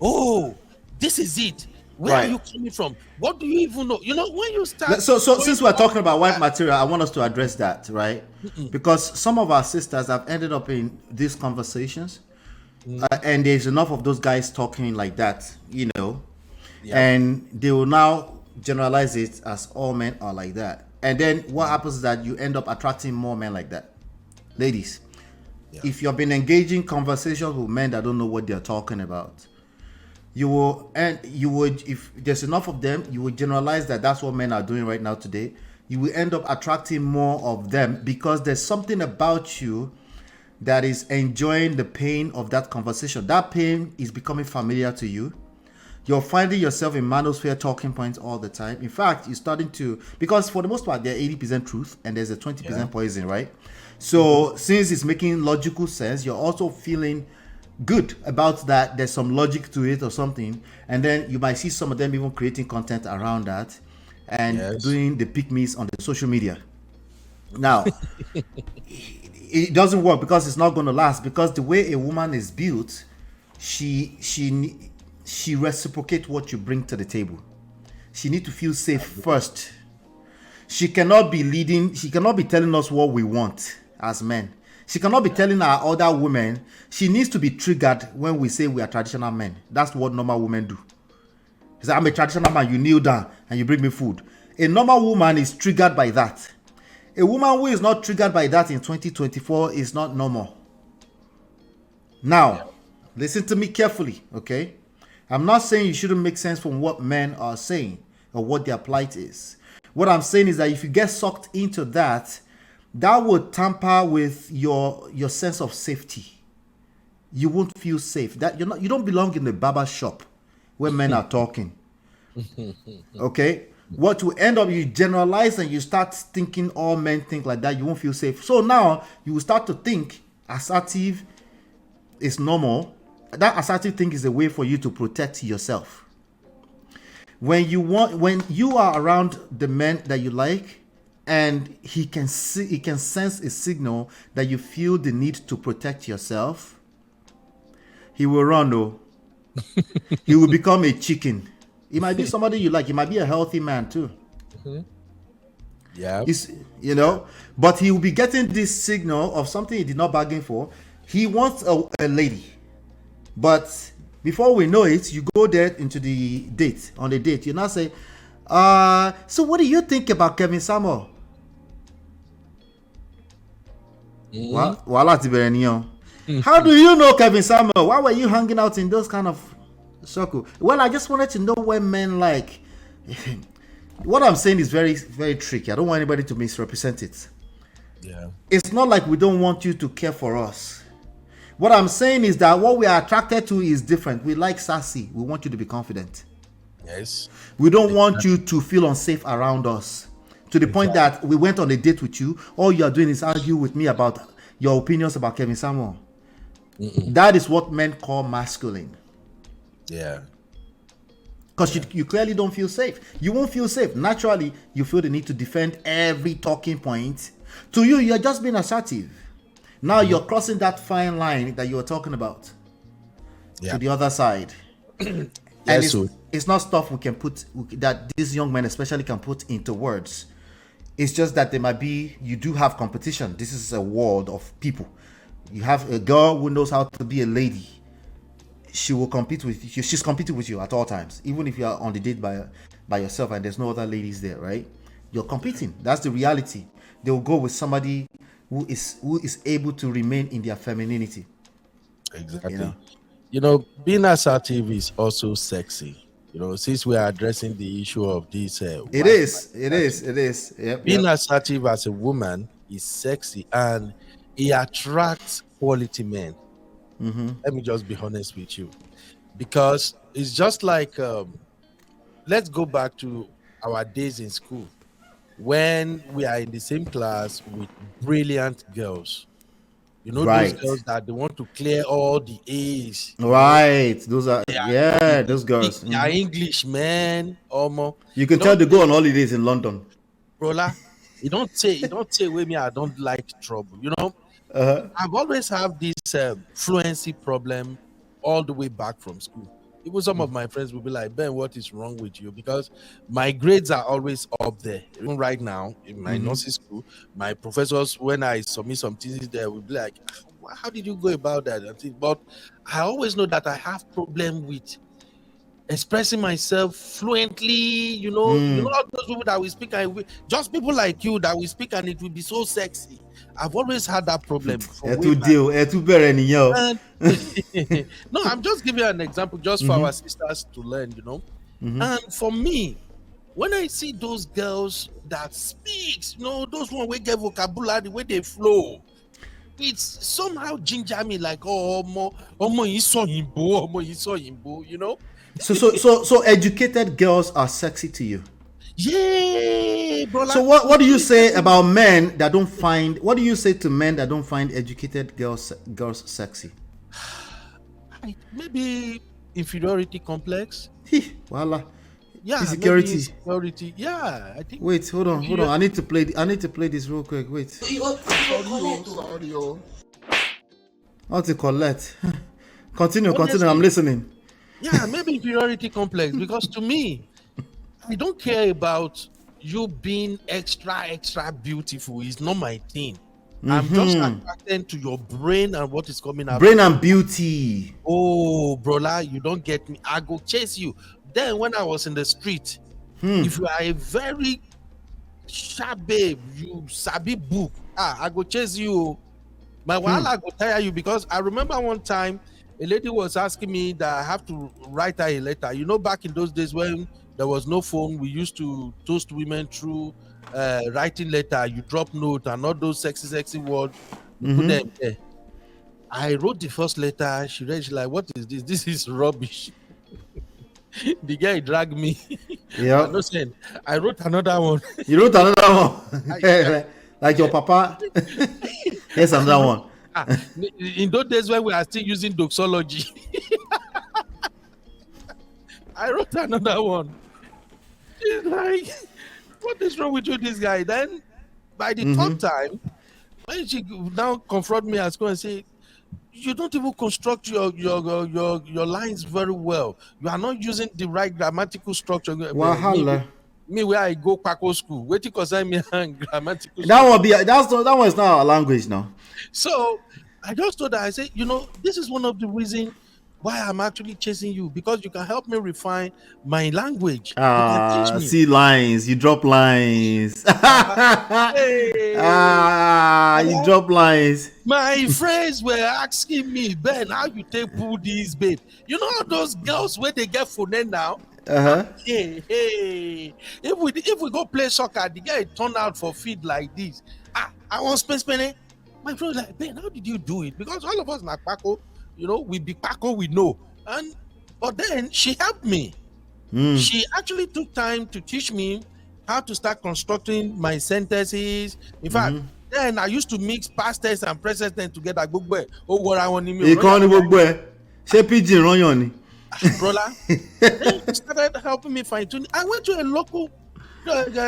Oh, this is it. Where are you coming from? What do you even know? You know, when you start. So since we're talking about wife material, I want us to address that, right? Because some of our sisters have ended up in these conversations, and there's enough of those guys talking like that, you know, and they will now generalize it as all men are like that. And then what happens is that you end up attracting more men like that. Ladies, if you've been engaging conversations with men that don't know what they're talking about, you would, if there's enough of them, you would generalize that that's what men are doing right now today. You will end up attracting more of them because there's something about you that is enjoying the pain of that conversation. That pain is becoming familiar to you. You're finding yourself in manosphere talking points all the time. In fact, you're starting to, because for the most part, they're 80% truth and there's a 20% poison, right? So since it's making logical sense, you're also feeling good about that. There's some logic to it or something. And then you might see some of them even creating content around that and doing the pick-me's on the social media. Now, it doesn't work because it's not going to last, because the way a woman is built, she reciprocates what you bring to the table. She needs to feel safe first. She cannot be leading, she cannot be telling us what we want as men. She cannot be telling our other women. She needs to be triggered when we say we are traditional men. That's what normal women do. She said, I'm a traditional man, you kneel down and you bring me food. A normal woman is triggered by that. A woman who is not triggered by that in 2024 is not normal. Now, listen to me carefully, okay? I'm not saying you shouldn't make sense from what men are saying or what their plight is. What I'm saying is that if you get sucked into that, that would tamper with your sense of safety. You won't feel safe. That you don't belong in the barber shop where men are talking. Okay? What will end up, you generalize and you start thinking all men think like that, you won't feel safe. So now you will start to think assertive is normal. That assertive thing is a way for you to protect yourself. When you are around the men that you like, and he can sense a signal that you feel the need to protect yourself, he will run. No, he will become a chicken. He might be somebody you like. He might be a healthy man too. Yeah. He's, but he will be getting this signal of something he did not bargain for. He wants a lady, but before we know it, you go there into the date. On the date, you now say, so what do you think about Kevin Samuel? How do you know Kevin Samuel? Why were you hanging out in those kind of circle? Well, I just wanted to know what men like. What I'm saying is very, very tricky. I don't want anybody to misrepresent it. Yeah. It's not like we don't want you to care for us. What I'm saying is that what we are attracted to is different. We like sassy. We want you to be confident. Yes. We don't want you to feel unsafe around us. To the point that we went on a date with you, all you are doing is argue with me about your opinions about Kevin Samuel. That is what men call masculine. Yeah. Because you clearly don't feel safe. You won't feel safe. Naturally, you feel the need to defend every talking point. To you, you're just being assertive. Now you're crossing that fine line that you were talking about to the other side. And it's not stuff we can put, that these young men especially can put into words. It's just that you do have competition. This is a world of people. You have a girl who knows how to be a lady. She will compete with you. She's competing with you at all times. Even if you are on the date by yourself and there's no other ladies there, right? You're competing. That's the reality. They will go with somebody who is able to remain in their femininity. Exactly. Being assertive is also sexy. Since we are addressing the issue of this, it is. Being assertive as a woman is sexy and it attracts quality men. Let me just be honest with you, because it's just like let's go back to our days in school when we are in the same class with brilliant girls. Those girls that they want to clear all the A's. Right. Those are those girls. They are English, man. Almost. You can tell they go on holidays in London. Brola, you don't say with me I don't like trouble. I've always had this fluency problem all the way back from school. Even some of my friends will be like, Ben, what is wrong with you? Because my grades are always up there. Even right now in my nursing school, my professors, when I submit some thesis there, will be like, how did you go about that? But I always know that I have problem with expressing myself fluently. You know all those people that we speak, and just people like you that we speak, and it will be so sexy. I've always had that problem. No, I'm just giving you an example just for our sisters to learn, And for me, when I see those girls that speaks, those one we get vocabulary, the way they flow, it's somehow ginger me like, So educated girls are sexy to you. Yeah, bro. So what do you say about men that don't find? What do you say to men that don't find educated girls sexy? Maybe inferiority complex. Voila. Yeah, insecurity. Inferiority. Yeah, I think. Wait, hold on. I need to play this real quick. Wait. Audio. How to collect? Continue. I'm listening. Yeah, maybe inferiority complex, because to me, I don't care about you being extra beautiful. It's not my thing. I'm just attracted to your brain and what is coming out. Brain and beauty. Oh, brola, you don't get me. I go chase you. Then when I was in the street, if you are a very sharp babe, you sabi book. I go chase you. My wahala go tire you, because I remember one time a lady was asking me that I have to write her a letter. Back in those days when there was no phone, we used to toast women through writing letter. You drop note and all those sexy words. You put them there. I wrote the first letter. She read. She's like, "What is this? This is rubbish." The guy dragged me. Yeah. No saying. I wrote another one. You wrote another one, like your papa. Here's another one. In those days when we are still using doxology, I wrote another one. She's like, what is wrong with you, this guy? Then by the third time, when she now confront me at school and say, you don't even construct your lines very well. You are not using the right grammatical structure. Wahala. Me where I go Paco school, wait because I mean grammatical That structure. one be that one is not our language now. So I just told her, I said, this is one of the reasons why I'm actually chasing you, because you can help me refine my language. You can teach me. See lines, you drop lines. Hey, You drop lines. my friends were asking me, Ben, how you take pull these babe? You know how those girls where they get phone now? Uh-huh. Hey. If we go play soccer, the guy turn out for feed like this. I want spend. My friend was like, Ben, how did you do it? Because all of us like Paco, we be Paco, we know. But then she helped me. She actually took time to teach me how to start constructing my sentences. In fact, then I used to mix past tense and present tense together. Oh, what I want You can't even go. Ṣé pidgin rán yàn ni? brother. Then she started helping me fine tune. I went to a local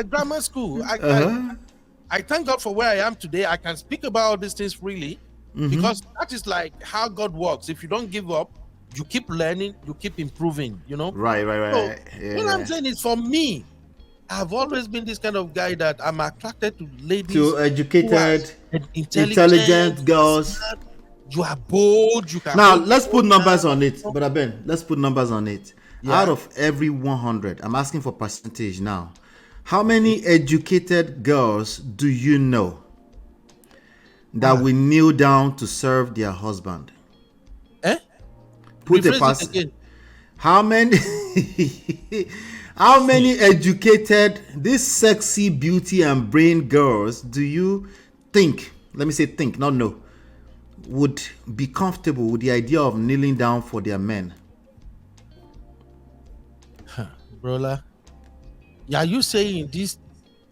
grammar school. I thank God for where I am today. I can speak about all these things freely because that is like how God works. If you don't give up, you keep learning, you keep improving, Right. So Yeah. what I'm saying is, for me, I've always been this kind of guy that I'm attracted to ladies, To educated, who are intelligent girls. smart. You are bold. You can. Now let's put numbers on it, Brother Ben. Let's put numbers on it. Yeah. Out of every 100, I'm asking for percentage now. How many educated girls do you know that will kneel down to serve their husband? Put a Rephrase it again. How many? How many educated, this sexy beauty and brain girls do you think? Let me say think, not know. Would be comfortable with the idea of kneeling down for their men? Brother, are you saying this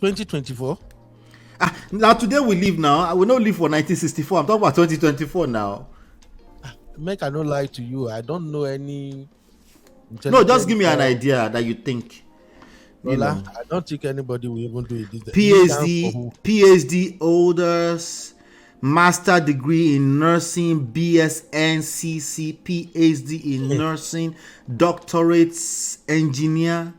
2024? Now today we live now. I will not live for 1964. I'm talking about 2024 now. Make I not lie to you. I don't know any. No, just give me an idea that you think. Brother, I don't think anybody will even do it. PhD holders, master degree in nursing, BSN, CC, PhD in nursing, doctorates, engineer,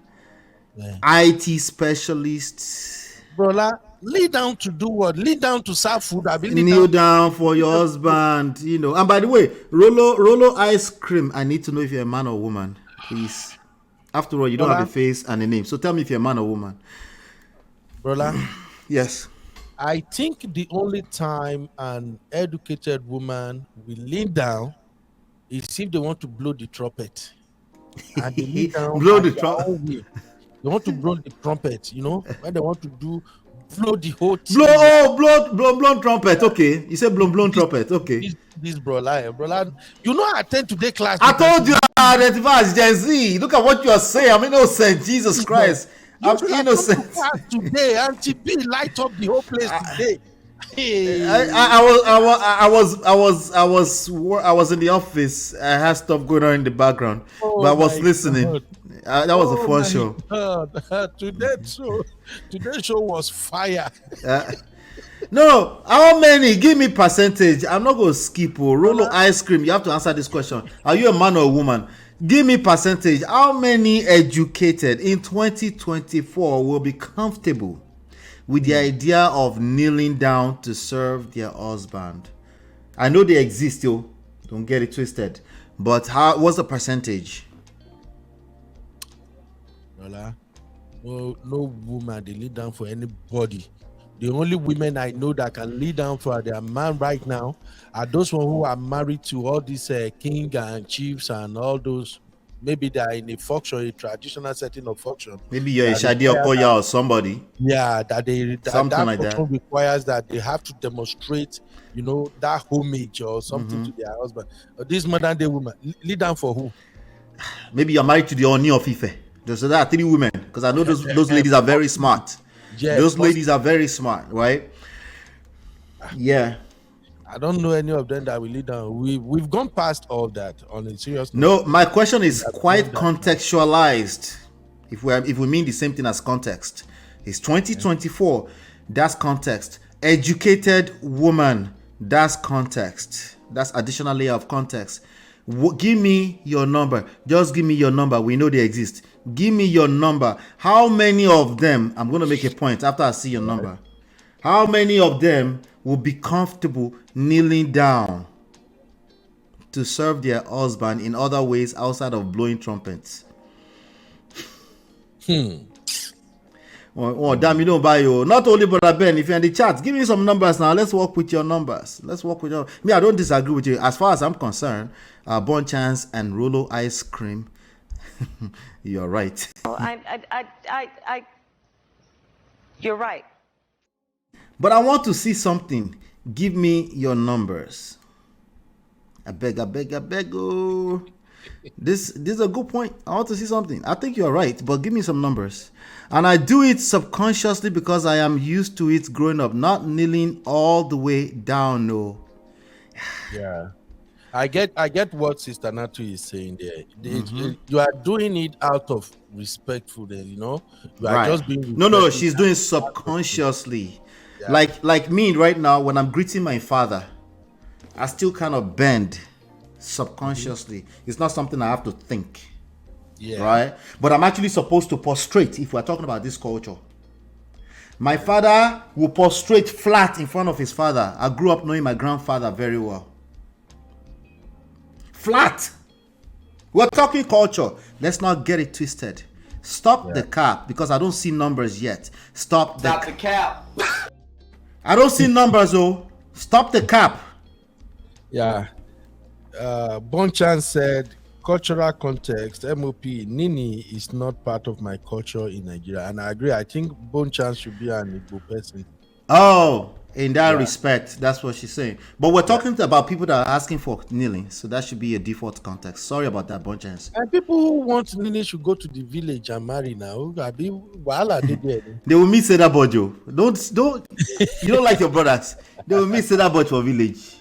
IT specialist. Brother, lay down to do what? Lay down to serve food. Kneel down for your husband, And by the way, Rolo ice cream. I need to know if you're a man or woman, please. After all, you don't have a face and a name. So tell me if you're a man or woman. Brother. Yes. I think the only time an educated woman will lean down is if they want to blow the trumpet. And they lean down. Blow the trumpet. They want to blow the trumpet, when they want to blow the whole thing. Blow trumpet. Okay. You said blow trumpet. Okay. This brother. I attend today class. I told you I identify as Gen Z. Look at what you are saying. I'm innocent. Jesus Christ. I'm innocent. Today, Auntie B light up the whole place today. Hey. I was in the office. I had stuff going on in the background, but I was listening. That was a fun show. Today's show was fire. No, how many? Give me percentage. I'm not going to skip. Rolo ice cream. You have to answer this question. Are you a man or a woman? Give me percentage. How many educated in 2024 will be comfortable with the idea of kneeling down to serve their husband? I know they exist, yo. Don't get it twisted. But what's the percentage? No woman they lay down for anybody. The only women I know that can lay down for their man right now are those one who are married to all these king and chiefs and all those. Maybe they are in a function, a traditional setting of function. Maybe you're a Shadi Okoya or somebody. Yeah, that requires that they have to demonstrate, that homage or something to their husband. This modern day woman, lay down for who? Maybe you're married to the Oni of Ife. So there are 3 women, because I know those ladies are very smart. Yeah, those ladies are very smart, right? Yeah. I don't know any of them that will lead down. We've gone past all that on a serious note. No, my question is quite contextualized. If we mean the same thing as context, it's 2024. That's context. Educated woman That's context. That's additional layer of context. Give me your number. Just give me your number. We know they exist. Give me your number. How many of them? I'm going to make a point after I see your number. How many of them will be comfortable kneeling down to serve their husband in other ways outside of blowing trumpets? Oh, damn, you don't buy you. Not only Brother Ben, if you're in the chat, give me some numbers now. Let's work with your numbers. Let's work with your. Me, I don't disagree with you. As far as I'm concerned, Bon Chance and Rolo ice cream. You're right. You're right. But I want to see something. Give me your numbers. I beg. Oh. This is a good point. I want to see something. I think you're right, but give me some numbers. And I do it subconsciously because I am used to it growing up, not kneeling all the way down. No. Yeah. I get what Sister Natu is saying there. You are doing it out of respectfulness, you know. You are just being no. She's doing subconsciously. Yeah. Like me right now, when I'm greeting my father, I still kind of bend subconsciously. It's not something I have to think. Yeah. Right? But I'm actually supposed to prostrate if we're talking about this culture. My father will prostrate flat in front of his father. I grew up knowing my grandfather very well. Flat. We're talking culture. Let's not get it twisted. Stop the cap because I don't see numbers yet. Stop the cap. I don't see numbers, though. Stop the cap. Yeah. Bon Chance said, cultural context, MOP, Nini is not part of my culture in Nigeria. And I agree. I think Bon Chance should be an Igbo person. Oh, in that respect, that's what she's saying. But we're talking about people that are asking for kneeling, so that should be a default context. Sorry about that, Bon Chance. And people who want Nini should go to the village and marry now. They will meet Seda Bojo. Don't. You don't like your brothers. They will meet Seda Bojo for village.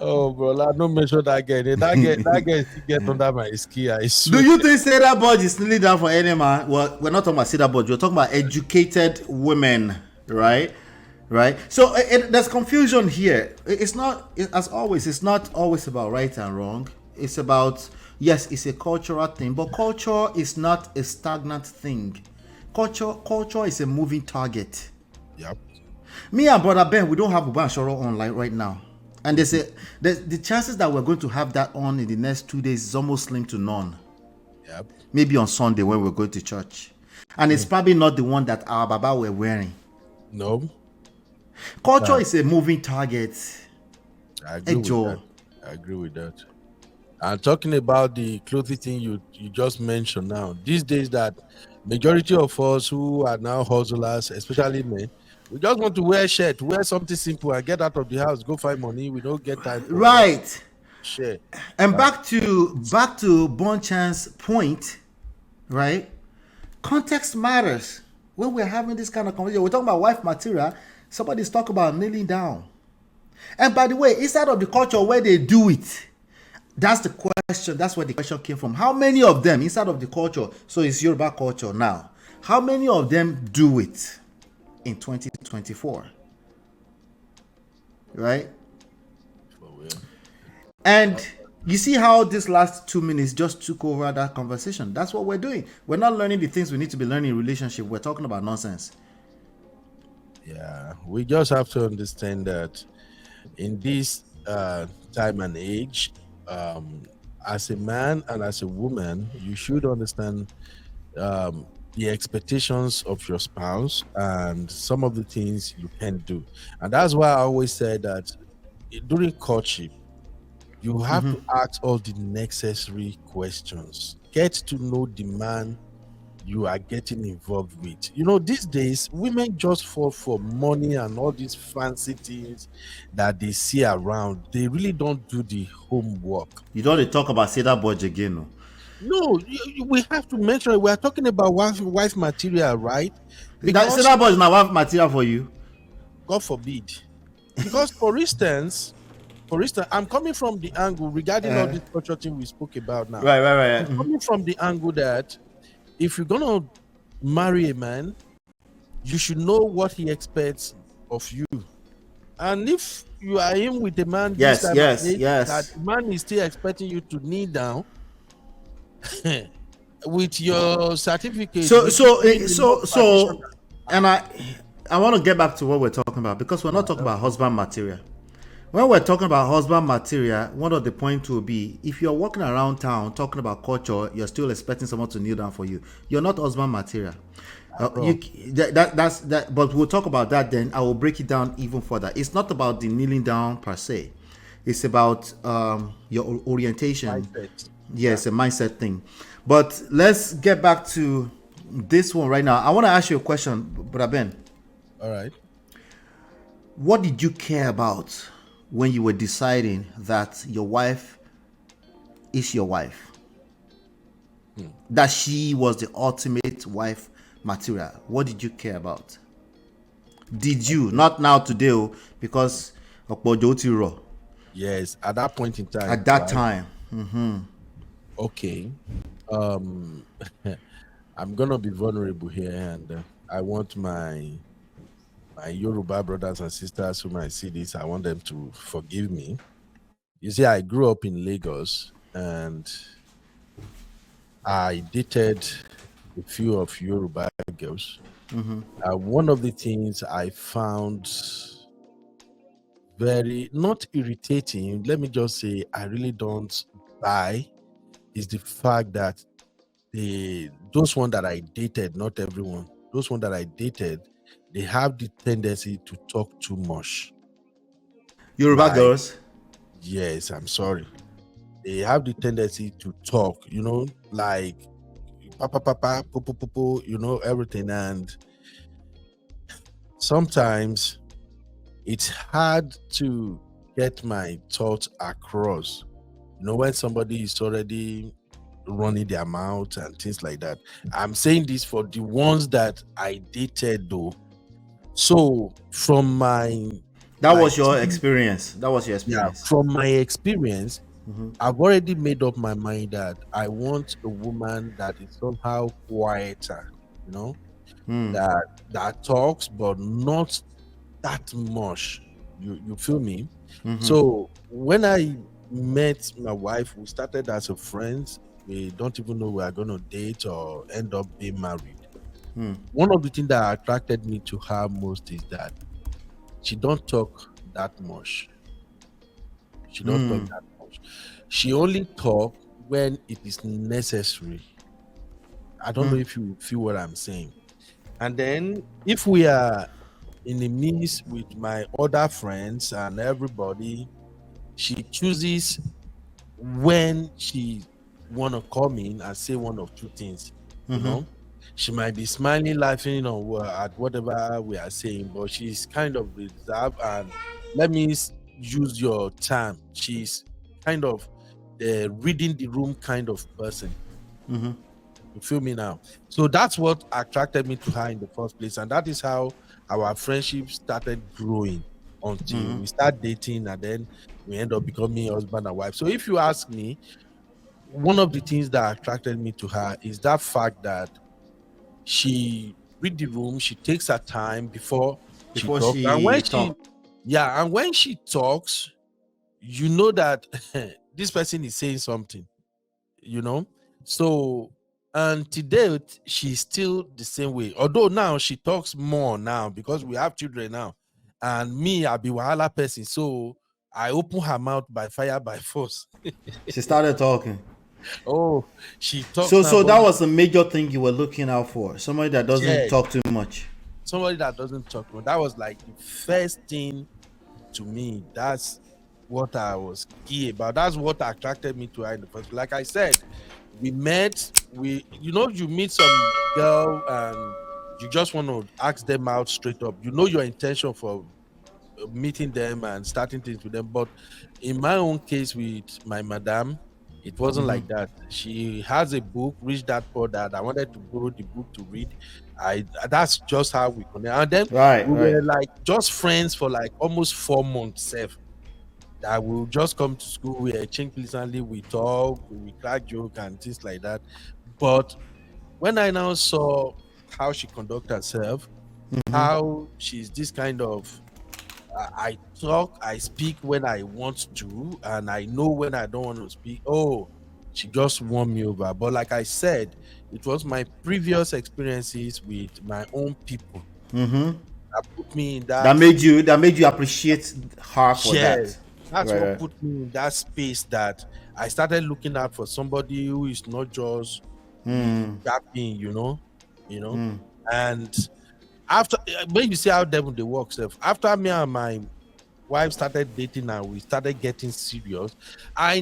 Oh, bro, I don't mention that guy. That guy get under my skin. I swear. Do you think Seda Bojo is kneeling down for any man? Well, we're not talking about Seda Bojo. We're talking about educated women, right? Right. So there's confusion here. It's not, as always, it's not always about right and wrong. It's about, yes, it's a cultural thing, but culture is not a stagnant thing. Culture is a moving target. Yep. Me and Brother Ben, we don't have Uban Shoro online right now. And the chances that we're going to have that on in the next 2 days is almost slim to none. Yep. Maybe on Sunday when we're going to church. And it's probably not the one that our Baba were wearing. No. Culture is a moving target. I agree with that. And talking about the clothing thing you just mentioned now, these days that majority of us who are now hustlers, especially men, we just want to wear a shirt, wear something simple and get out of the house, go find money. We don't get time for right. Shit. And back to Bon Chance's point, right? Context matters. When we're having this kind of conversation, we're talking about wife material. Somebody's talking about kneeling down. And by the way, inside of the culture where they do it, that's the question. That's where the question came from. How many of them inside of the culture, so it's Yoruba culture now, how many of them do it in 2024? Right? And you see how this last 2 minutes just took over that conversation. That's what we're doing. We're not learning the things we need to be learning in relationship. We're talking about nonsense. Yeah, we just have to understand that in this time and age, as a man and as a woman, you should understand the expectations of your spouse and some of the things you can do. And that's why I always say that during courtship, you have to ask all the necessary questions. Get to know the man you are getting involved with. You know, these days, women just fall for money and all these fancy things that they see around. They really don't do the homework. You don't talk about Seda Budge again, no? We have to make sure we are talking about wife material, right? Because Seda Budge is not wife material for you. God forbid. Because for instance, I'm coming from the angle regarding all this culture thing we spoke about now. Right. I'm coming from the angle that if you're gonna marry a man, you should know what he expects of you. And if you are in with a man this Yes, time of yes, age that yes. the man is still expecting you to kneel down with your certificate, So with you so being eh, a nurse so so, practitioner. and I want to get back to what we're talking about, because we're not talking about Okay. husband material. When we're talking about husband material, one of the points will be, if you're walking around town talking about culture, you're still expecting someone to kneel down for you. You're not husband material. You Bro, that's that. But we'll talk about that then. I will break it down even further. It's not about the kneeling down per se. It's about your orientation. mindset. Yeah. Yes, a mindset thing. But let's get back to this one right now. I want to ask you a question, Brother Ben. All right. What did you care about when you were deciding that your wife is your wife? Hmm. That she was the ultimate wife material. What did you care about? Did you? Okay. Not now today, oh, because Okpojo ti rọ̀ Yes, at that point in time, at that right? time. Okay. Um, I'm gonna be vulnerable here, and I want my Yoruba brothers and sisters who might see this. I want them to forgive me. You see, I grew up in Lagos, and I dated a few of Yoruba girls. One of the things I found very not irritating, let me just say, I really don't buy, is the fact that those one that I dated, not everyone, those one that I dated, they have the tendency to talk too much. Yoruba Like, girls. yes, I'm sorry. They have the tendency to talk, like papa papa, popo popo, everything. And sometimes it's hard to get my thoughts across. When somebody is already running their mouth and things like that. I'm saying this for the ones that I dated though. So from my That like was your experience. That was your yeah, experience. from my experience, I've already made up my mind that I want a woman that is somehow quieter, you know, that talks but not that much. You feel me? So when I met my wife, we started as a friends. We don't even know we are gonna date or end up being married. One of the things that attracted me to her most is that she don't talk that much. She don't talk that much. She only talk when it is necessary. I don't know if you feel what I'm saying. And then if we are in the midst with my other friends and everybody, she chooses when she want to come in and say one of two things, you know. She might be smiling, laughing at whatever we are saying, but she's kind of reserved. And let me use your term. She's kind of the reading the room kind of person. You feel me now? So that's what attracted me to her in the first place, and that is how our friendship started growing until we start dating, and then we end up becoming husband and wife. So if you ask me, one of the things that attracted me to her is that fact that she read the room, she takes her time before she Before talks, and when she she talk. yeah, and when she talks, you know that this person is saying something, you know. So and to date, she's still the same way. Although now she talks more now because we have children now. And me, I be wahala person. So I open her mouth by fire by force. She started talking. Oh, she talks So now, so but that was the major thing you were looking out for. Somebody that doesn't yes, talk too much. somebody that doesn't talk. Well, that was like the first thing to me. That's what I was key about. That's what attracted me to her in the first place. Like I said, we met, you meet some girl and you just want to ask them out straight up. You know your intention for meeting them and starting things with them. But in my own case with my madam, it wasn't like that. She has a book, Rich Dad Poor Dad. I wanted to borrow the book to read. That's just how we connect. And then Right, we right. were like just friends for like almost 4 months. That we will just come to school, we exchange pleasantly, we talk, we crack joke and things like that. But when I now saw how she conduct herself, how she's this kind of I talk, I speak when I want to, and I know when I don't want to speak. Oh, she just won me over. But like I said, it was my previous experiences with my own people that put me in that. That made you appreciate her for Yes, that. that's Right, what right. put me in that space that I started looking out for somebody who is not just yapping, And after when you see how devil they work, self, after me and my wife started dating and we started getting serious, I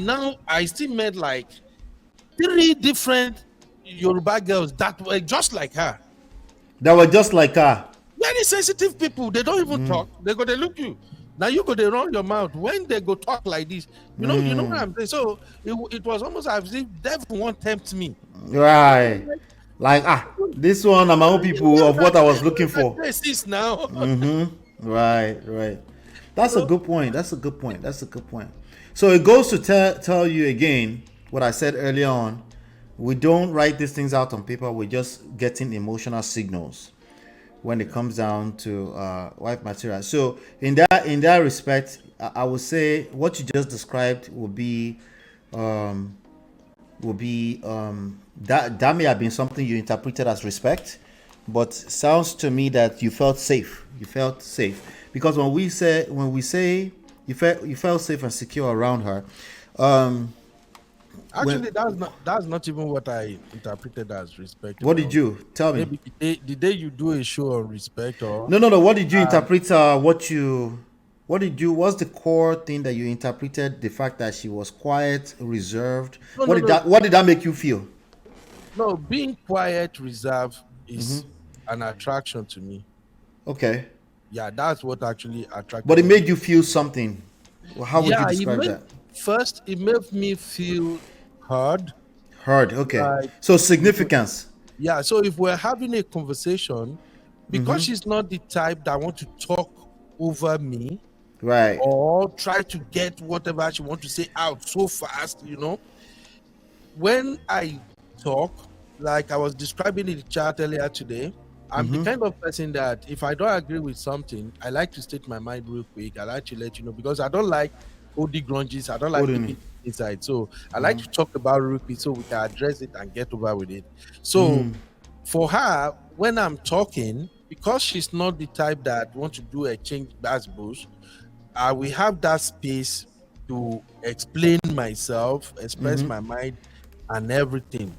still met like 3 different Yoruba girls that were just like her. That were just like her. Very sensitive people. They don't even talk. They go, they look you. Now you go, they run your mouth. When they go talk like this, you know what I'm saying. So it was almost as if devil won't tempt me. Right. Like, this one are my own people of what I was looking for. This is now. Right, right. That's a good point. That's a good point. That's a good point. So it goes to tell you again what I said earlier on. We don't write these things out on paper. We're just getting emotional signals when it comes down to wife material. So in that respect, I would say what you just described will be that may have been something you interpreted as respect, but sounds to me that you felt safe. You felt safe because when we say you felt safe and secure around her. Actually, that's not even what I interpreted as respect. What did you tell me? Maybe the day you do a show on respect or No. What did you interpret? What's the core thing that you interpreted? The fact that she was quiet, reserved. No. What did that make you feel? No, being quiet, reserved is an attraction to me. Okay, Yeah, that's what actually attracted but it me. made you feel something. Well, how would you Yeah, describe that? first it made me feel heard. Heard. Okay, Like, so significance. yeah, so if we're having a conversation, because she's not the type that want to talk over me Right. or try to get whatever she want to say out so fast, when I talk, like I was describing in the chat earlier today, I'm the kind of person that if I don't agree with something, I like to state my mind real quick. I like to let you know because I don't like holding grudges. I don't like Holding keeping inside. So I like to talk about it real quick so we can address it and get over with it. So for her, when I'm talking, because she's not the type that want to do a change bush, we have that space to explain myself, express my mind and everything.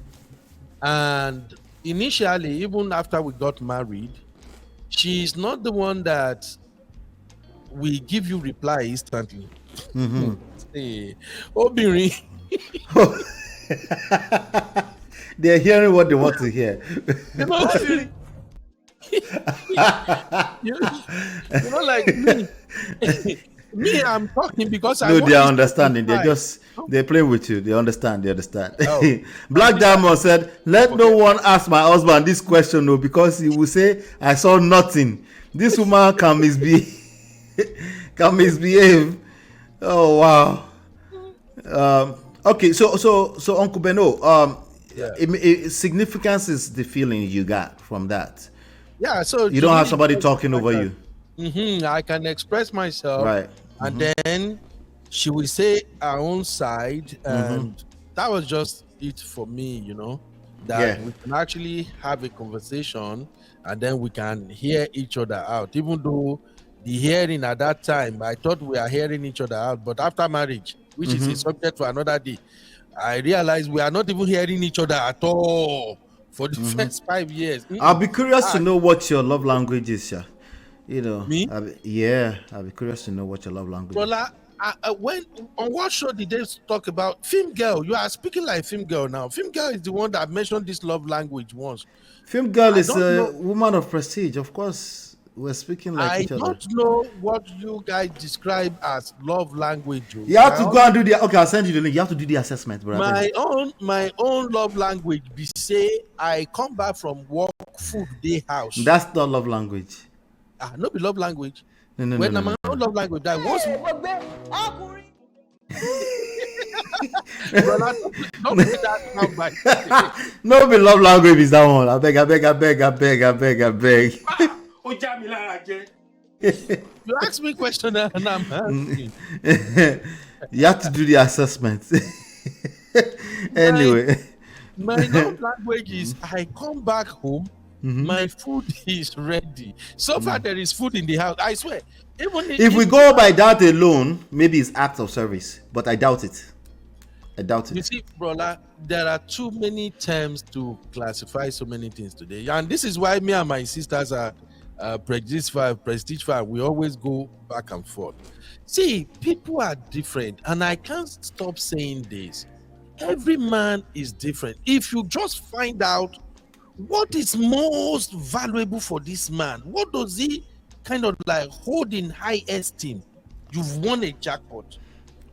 And initially, even after we got married, she's not the one that we give you reply instantly. Hey, Obiri, They're hearing what they want to hear. you know, Obiri, like me. Me, I'm talking because I No, want they are this to understanding. reply. They're playing with you. They understand. They understand. Oh. Black Diamond said, "Let no one ask my husband this question, no, because he will say I saw nothing. This woman can misbehave. Can misbehave." Oh wow. Okay, so Uncle Beno, significance is the feeling you got from that. Yeah, so You don't have somebody talking over you, I can express myself, right? and then she will say her own side, and that was just it for me, that Yeah. we can actually have a conversation, and then we can hear each other out. Even though the hearing at that time, I thought we are hearing each other out, but after marriage, which is a subject for another day, I realized we are not even hearing each other at all for the first 5 years. I'll be curious to know what your love language is, yeah. Me? I'll be curious to know what your love language is. Well, when on what show did they talk about film girl? You are speaking like film girl now. Film girl is the one that mentioned this love language once. Film girl I is don't a know. woman of prestige, of course. We're speaking like I each other. don't know what you guys describe as love language. You have to go and do the. Okay, I'll send you the link. You have to do the assessment, brother. My own love language be say I come back from work, food day house. That's not love language. No be love language. No. When my own love language, that once. Brother, don't be that sound bite. No be love language is that one. I beg. You ask me question and I'm answering. You have to do the assessment. My Anyway. my love language is I come back home, my food is ready. So far there is food in the house. I swear. Even If we go by that alone, maybe it's act of service, but I doubt it. I doubt you it. see, brother, there are too many terms to classify so many things today. And this is why me and my sisters are prestige five. We always go back and forth. See, people are different, and I can't stop saying this. Every man is different. If you just find out what is most valuable for this man, what does he kind of like hold in high esteem, you've won a jackpot.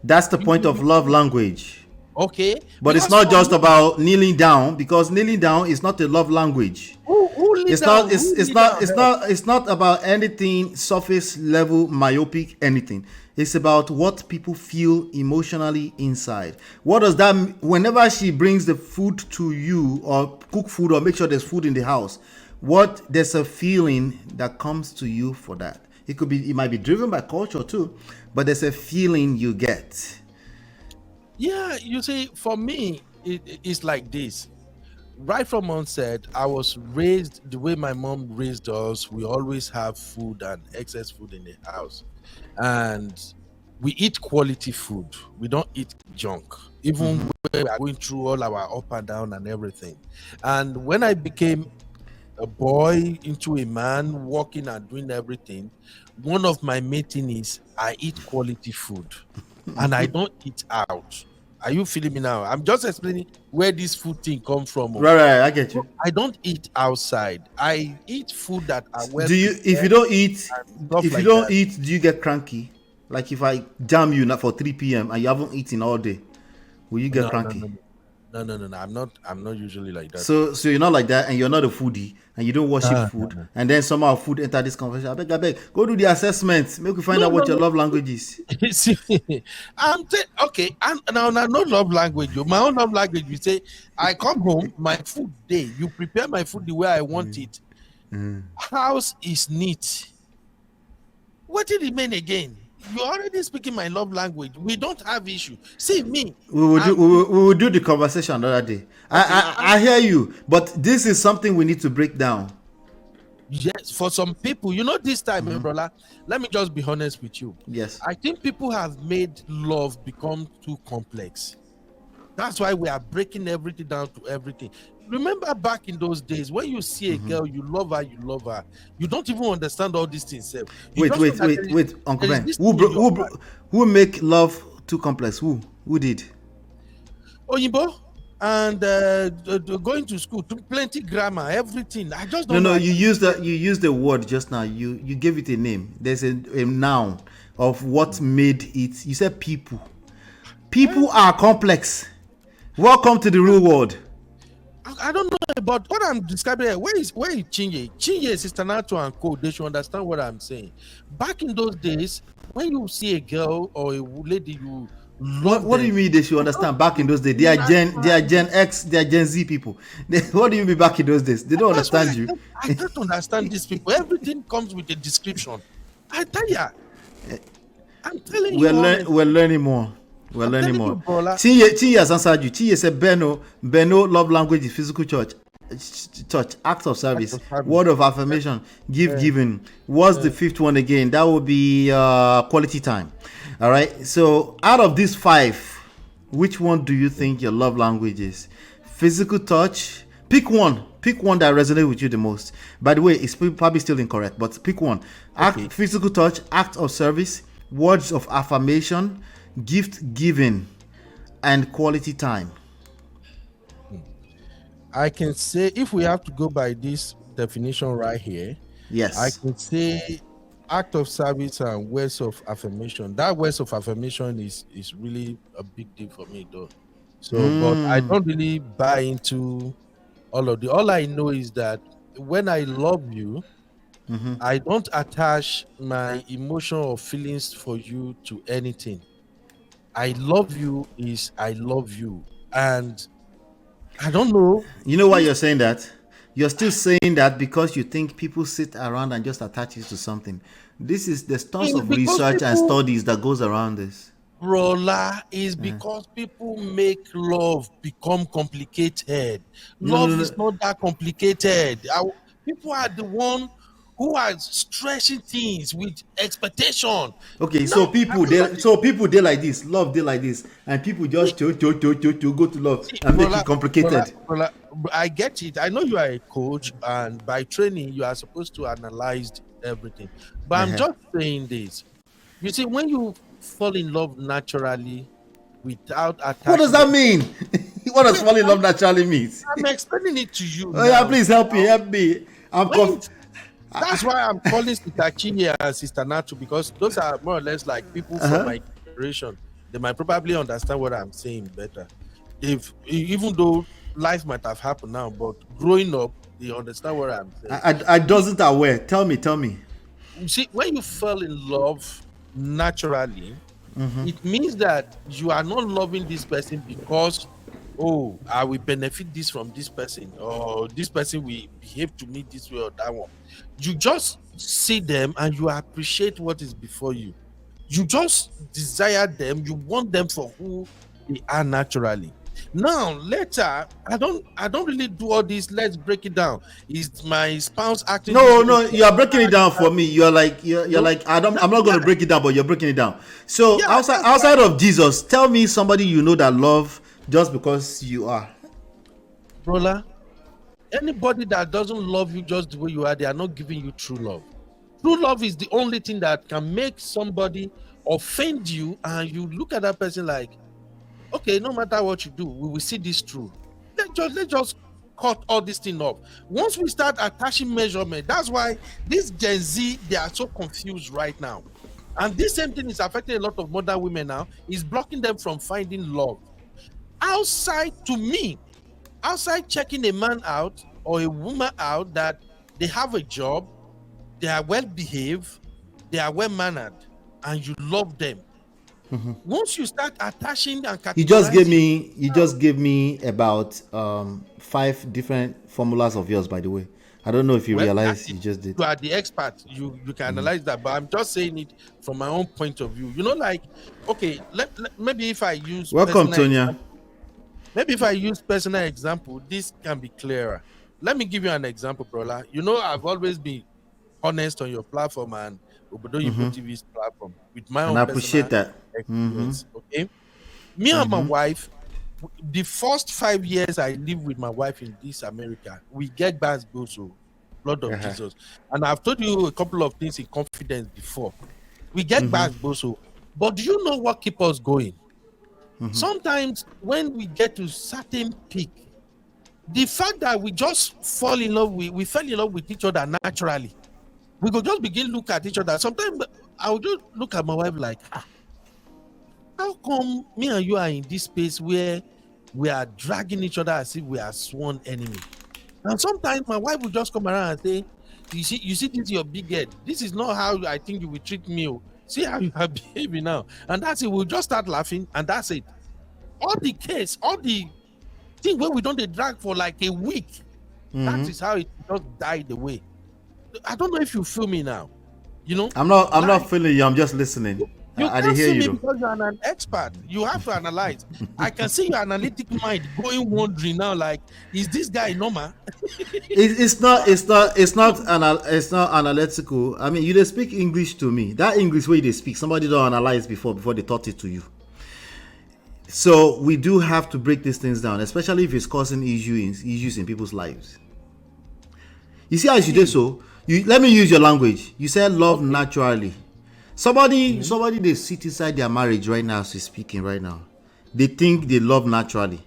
That's the point of love language. Okay, But it's because not for just me, about kneeling down, because kneeling down is not a love language. who lead It's down? not it's, Who it's lead not down? it's not it's not about anything surface level myopic anything. It's about what people feel emotionally inside. What does that whenever she brings the food to you or cook food or make sure there's food in the house, what there's a feeling that comes to you for that. It might be driven by culture too, but there's a feeling you get. Yeah, you see, for me, it's like this. Right from onset, I was raised the way my mom raised us. We always have food and excess food in the house. And we eat quality food. We don't eat junk. Even when we are going through all our up and down and everything. And when I became a boy into a man, walking and doing everything, one of my main thing is I eat quality food and I don't eat out. Are you feeling me now? I'm just explaining where this food thing come from. Right, I get you. I don't eat outside. I eat food that are well Do you if you prepared don't eat and stuff if you like don't that. eat, do you get cranky? Like if I jam you now for 3 p.m. and you haven't eaten all day, will you get No, no, cranky? no, no. I'm not usually like that. So you're not like that, and you're not a foodie, and you don't worship Ah, food, and then somehow food enter this conversation. I beg, go do the assessment. Make we find no, out no, what your no. love language is. See, okay. And now, no love language. My own love language. We say, I come home, my food day. You prepare my food the way I want it. House is neat. What did remain again? You're already speaking my love language. We don't have issue. See me. We will do the conversation another day. I hear you, but this is something we need to break down. Yes, for some people, this time, brother, let me just be honest with you. Yes. I think people have made love become too complex. That's why we are breaking everything down to everything. Remember back in those days when you see a girl, you love her. You don't even understand all these things. Wait, Uncle Ben. Who make love too complex? Who did? Oyinbo and going to school, plenty grammar, everything. I just don't know. No, you used the word just now. You gave it a name. There's a noun of what made it. You said people. People are complex. Welcome to the real world. I don't know about what I'm describing here. Where is Chinye? Chinye, Sister Nato and Co. They should understand what I'm saying. Back in those days, when you see a girl or a lady, you love What do you mean they should understand? Back in those days, they are Gen X, they are Gen Z people. What do you mean back in those days? They don't understand you. I can't understand these people. Everything comes with a description. I tell you, I'm telling you. We're learning more. We're learning more. Chiye has answered you. Chiye said Beno love language is physical touch, act of service, word of affirmation, giving. What's the fifth one again? That would be quality time. All right. So out of these 5, which one do you think your love language is? Physical touch. Pick one that resonates with you the most. By the way, it's probably still incorrect, but pick one. Physical touch, act of service, words of affirmation, gift giving, and quality time. I can say, if we have to go by this definition right here, yes, I can say act of service and words of affirmation. That words of affirmation is really a big deal for me, though. So, but I don't really buy into all of the. All I know is that when I love you, I don't attach my emotion or feelings for you to anything. I love you is I love you. And I don't know. You know why you're saying that? You're still saying that because you think people sit around and just attach you to something. This is there's tons It's of because research and people, studies that goes around this. Rolla, is because people make love become complicated. No, no, Love no. is not that complicated. People are the one who are stressing things with expectation. Okay, No, so people they like this, love they like this, and people just go to love and make Rolla, it complicated. Rolla, I get it. I know you are a coach, and by training, you are supposed to analyze everything. But I'm Uh-huh. just saying this. You see, when you fall in love naturally without What does attaching that it, mean? What does wait, falling in love naturally means? I'm explaining it to you Oh yeah, now. please help me, help me. I'm When you, conf- that's why I'm calling Sister Chinya and Sister Natu, because those are more or less like people from uh-huh. my generation. They might probably understand what I'm saying better. Even though life might have happened now, but growing up, they understand what I'm saying. I doesn't aware. Tell me. You see, when you fall in love naturally, it means that you are not loving this person because, oh, I will benefit this from this person, or this person will behave to me this way or that one. You just see them and you appreciate what is before you. You just desire them, you want them for who they are naturally. Now later, I don't really do all this. Let's break it down. Is my spouse acting this No, way? no, you are breaking it down for me. You're No, like I'm not going yeah, to break it down, but you're breaking it down. So yeah, that's outside of Jesus, tell me somebody you know that love just because you are. brother. Anybody that doesn't love you just the way you are, they are not giving you true love. True love is the only thing that can make somebody offend you, and you look at that person like, okay, no matter what you do, we will see this through. Let's just cut all this thing off. Once we start attaching measurement, that's why this Gen Z, they are so confused right now. And this same thing is affecting a lot of modern women now, is blocking them from finding love. Outside, to me, outside checking a man out or a woman out, that they have a job, they are well behaved, they are well mannered, and you love them. Once you start attaching and categorizing, You just gave me about 5 different formulas of yours, by the way. I don't know if you well, realize you just did. you are the expert. You can analyze that, but I'm just saying it from my own point of view. Like, okay, maybe if I use Welcome, personal Tonya. example, maybe if I use personal example, this can be clearer. Let me give you an example, brother. I've always been honest on your platform and Obodo Yibo TV's platform with my And own I personal appreciate that. experience. Okay, me and my wife, the first 5 years I live with my wife in this America, we get back so blood of Uh-huh. Jesus. And I've told you a couple of things in confidence before. We get back so, but do you know what keep us going? Sometimes when we get to certain peak, the fact that we just fall in love, we fell in love with each other naturally. We could just begin look at each other. Sometimes I would just look at my wife like, how come me and you are in this space where we are dragging each other as if we are sworn enemy? And sometimes my wife will just come around and say, you see this your big head. This is not how I think you will treat me. Oh. See how you are behaving now. And that's it. We'll just start laughing, and that's it. All the thing where we don't dey drag for like a week. That is how it just died away. I don't know if you feel me now. I'm not Like, feeling you. I'm just listening. you I didn't can't hear see you me though. because you're an expert. You have to analyze. I can see your analytic mind going wondering now, like, is this guy normal? It's not analytical. I mean, you dey speak English to me. That English way they speak, somebody don't analyze before they taught it to you. So we do have to break these things down, especially if it's causing issues in people's lives. You see how you did so? Let me use your language. You said love naturally. Somebody they sit inside their marriage right now, as we're speaking right now. They think they love naturally,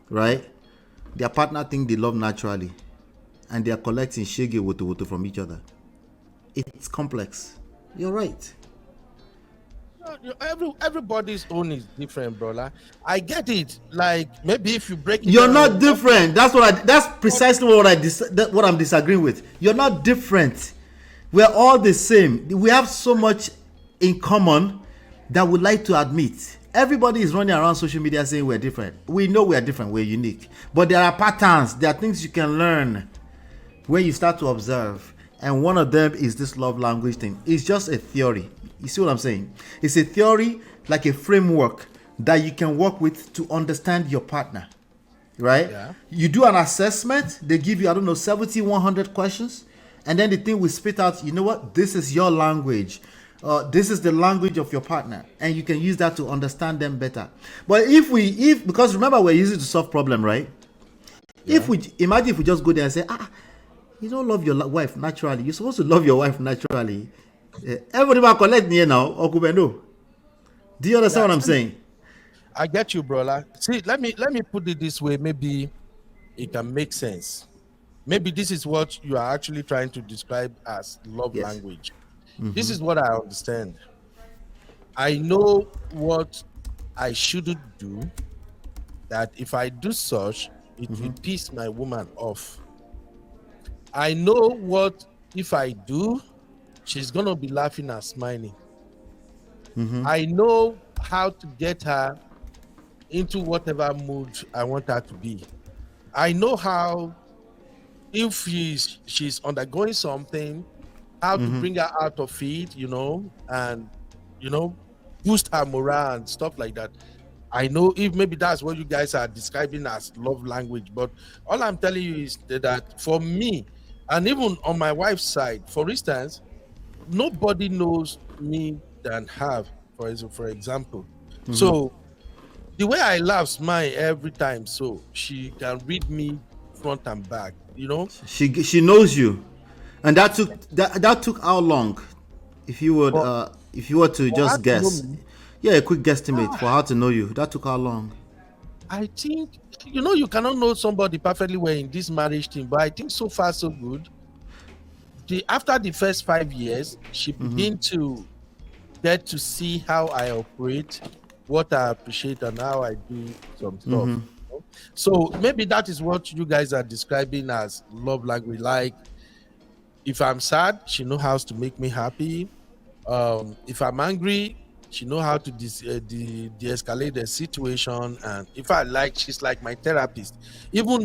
right? Their partner think they love naturally, and they are collecting shege woto from each other. It's complex. You're right. Everybody's own is different, brother. I get it. Like, maybe if you break it You're down, not different. That's precisely what I'm disagreeing with. You're not different. We're all the same. We have so much in common that we like to admit. Everybody is running around social media saying we're different. We know we are different. We're unique. But there are patterns. There are things you can learn when you start to observe and one of them is this love language thing. It's just a theory. You see what I'm saying? It's a theory, like a framework that you can work with to understand your partner, right? Yeah. You do an assessment. They give you, I don't know, 70, 100 questions. And then the thing will spit out, you know what? This is your language. This is the language of your partner. And you can use that to understand them better. But because remember, we're using it to solve problem, right? Yeah. Imagine if we just go there and say, you don't love your wife naturally. You're supposed to love your wife naturally. Everybody will collect me now. Okubendo. Do you understand what I'm saying? I get you, brother. See, let me put it this way. Maybe it can make sense. Maybe this is what you are actually trying to describe as love Yes. language. This is what I understand. I know what I shouldn't do, that if I do such, it will piss my woman off. I know what if I do, she's going to be laughing and smiling. I know how to get her into whatever mood I want her to be. I know how, if she's undergoing something, how to bring her out of it, and boost her morale and stuff like that. I know if maybe that's what you guys are describing as love language, but all I'm telling you is that for me, and even on my wife's side, for instance, nobody knows me than her, for example. So the way I laugh, smile every time, so she can read me front and back, She knows you. And that took how long? If you would if you were to her just to guess. know me. Yeah, a quick guesstimate for her to know you. That took how long? I think, you cannot know somebody perfectly well in this marriage thing, but I think so far so good. After the first 5 years, she began to get to see how I operate, what I appreciate, and how I do some stuff. So maybe that is what you guys are describing as love language. Like, if I'm sad, she knows how to make me happy. If I'm angry, she knows how to de-escalate the situation. And if I like, she's like my therapist. Even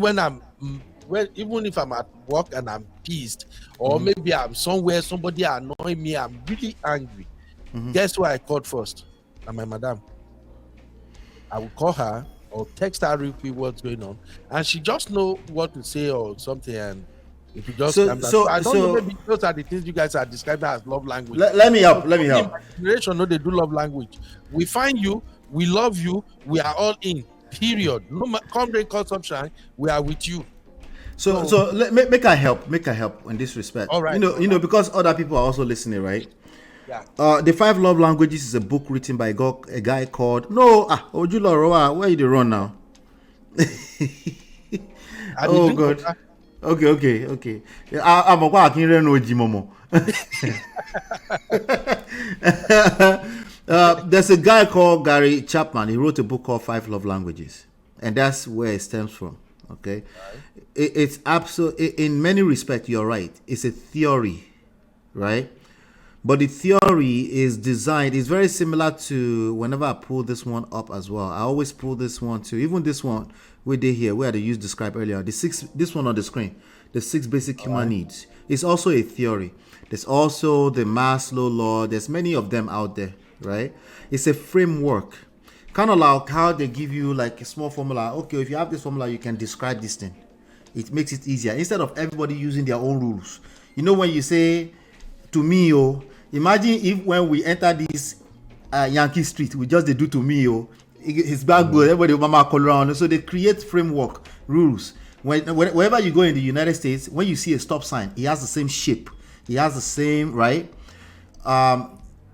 even if I'm at work and I'm pissed, or maybe I'm somewhere, somebody annoying me, I'm really angry. Guess who I called first? And my madam. I will call her or text her real quick what's going on, and she just know what to say or something. And if you just calm down. I don't know, maybe those are the things you guys are describing as love language. Let me help. Generation know they do love language. We find you, we love you, we are all in. Period. No come rain, come sunshine, we are with you. So make her help in this respect. All right. Because other people are also listening, right? Yeah. The 5 Love Languages is a book written by a guy called Ojulorowa. Where you run now? Oh God. Okay. I'm a quack in Momo. There's a guy called Gary Chapman. He wrote a book called 5 Love Languages, and that's where it stems from. Okay, it's absolutely, in many respects, you're right. It's a theory, right? But the theory is designed, it's very similar to whenever I pull this one up as well. I always pull this one too. Even this one we did here, where I used describe earlier. This one on the screen, the 6 basic human needs. It's also a theory. There's also the Maslow law. There's many of them out there, right? It's a framework. Kind of like how they give you like a small formula. Okay, if you have this formula, you can describe this thing. It makes it easier. Instead of everybody using their own rules. When you say to me, imagine if when we enter this Yankee Street, we just they do to me, his bag good, everybody mama call around. So they create framework rules. Wherever you go in the United States, when you see a stop sign, it has the same shape. It has the same, right?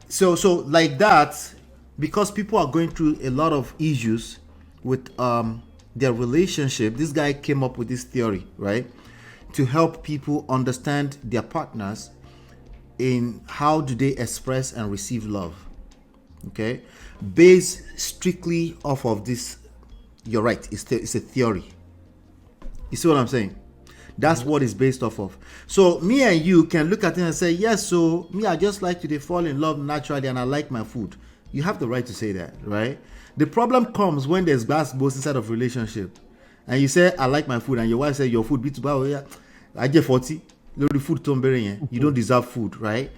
So like that, because people are going through a lot of issues with their relationship, this guy came up with this theory, right? To help people understand their partners in how do they express and receive love. Okay, based strictly off of this. You're right, it's a theory. You see what I'm saying? That's what it's based off of. So me and you can look at it and say, yes, so me, I just like to fall in love naturally and I like my food. You have the right to say that, right? The problem comes when there's basketballs inside of relationship and you say, I like my food, and your wife says your food beats about, I get 40. lórí food tó ń béèrè yẹn, you don't deserve food, right?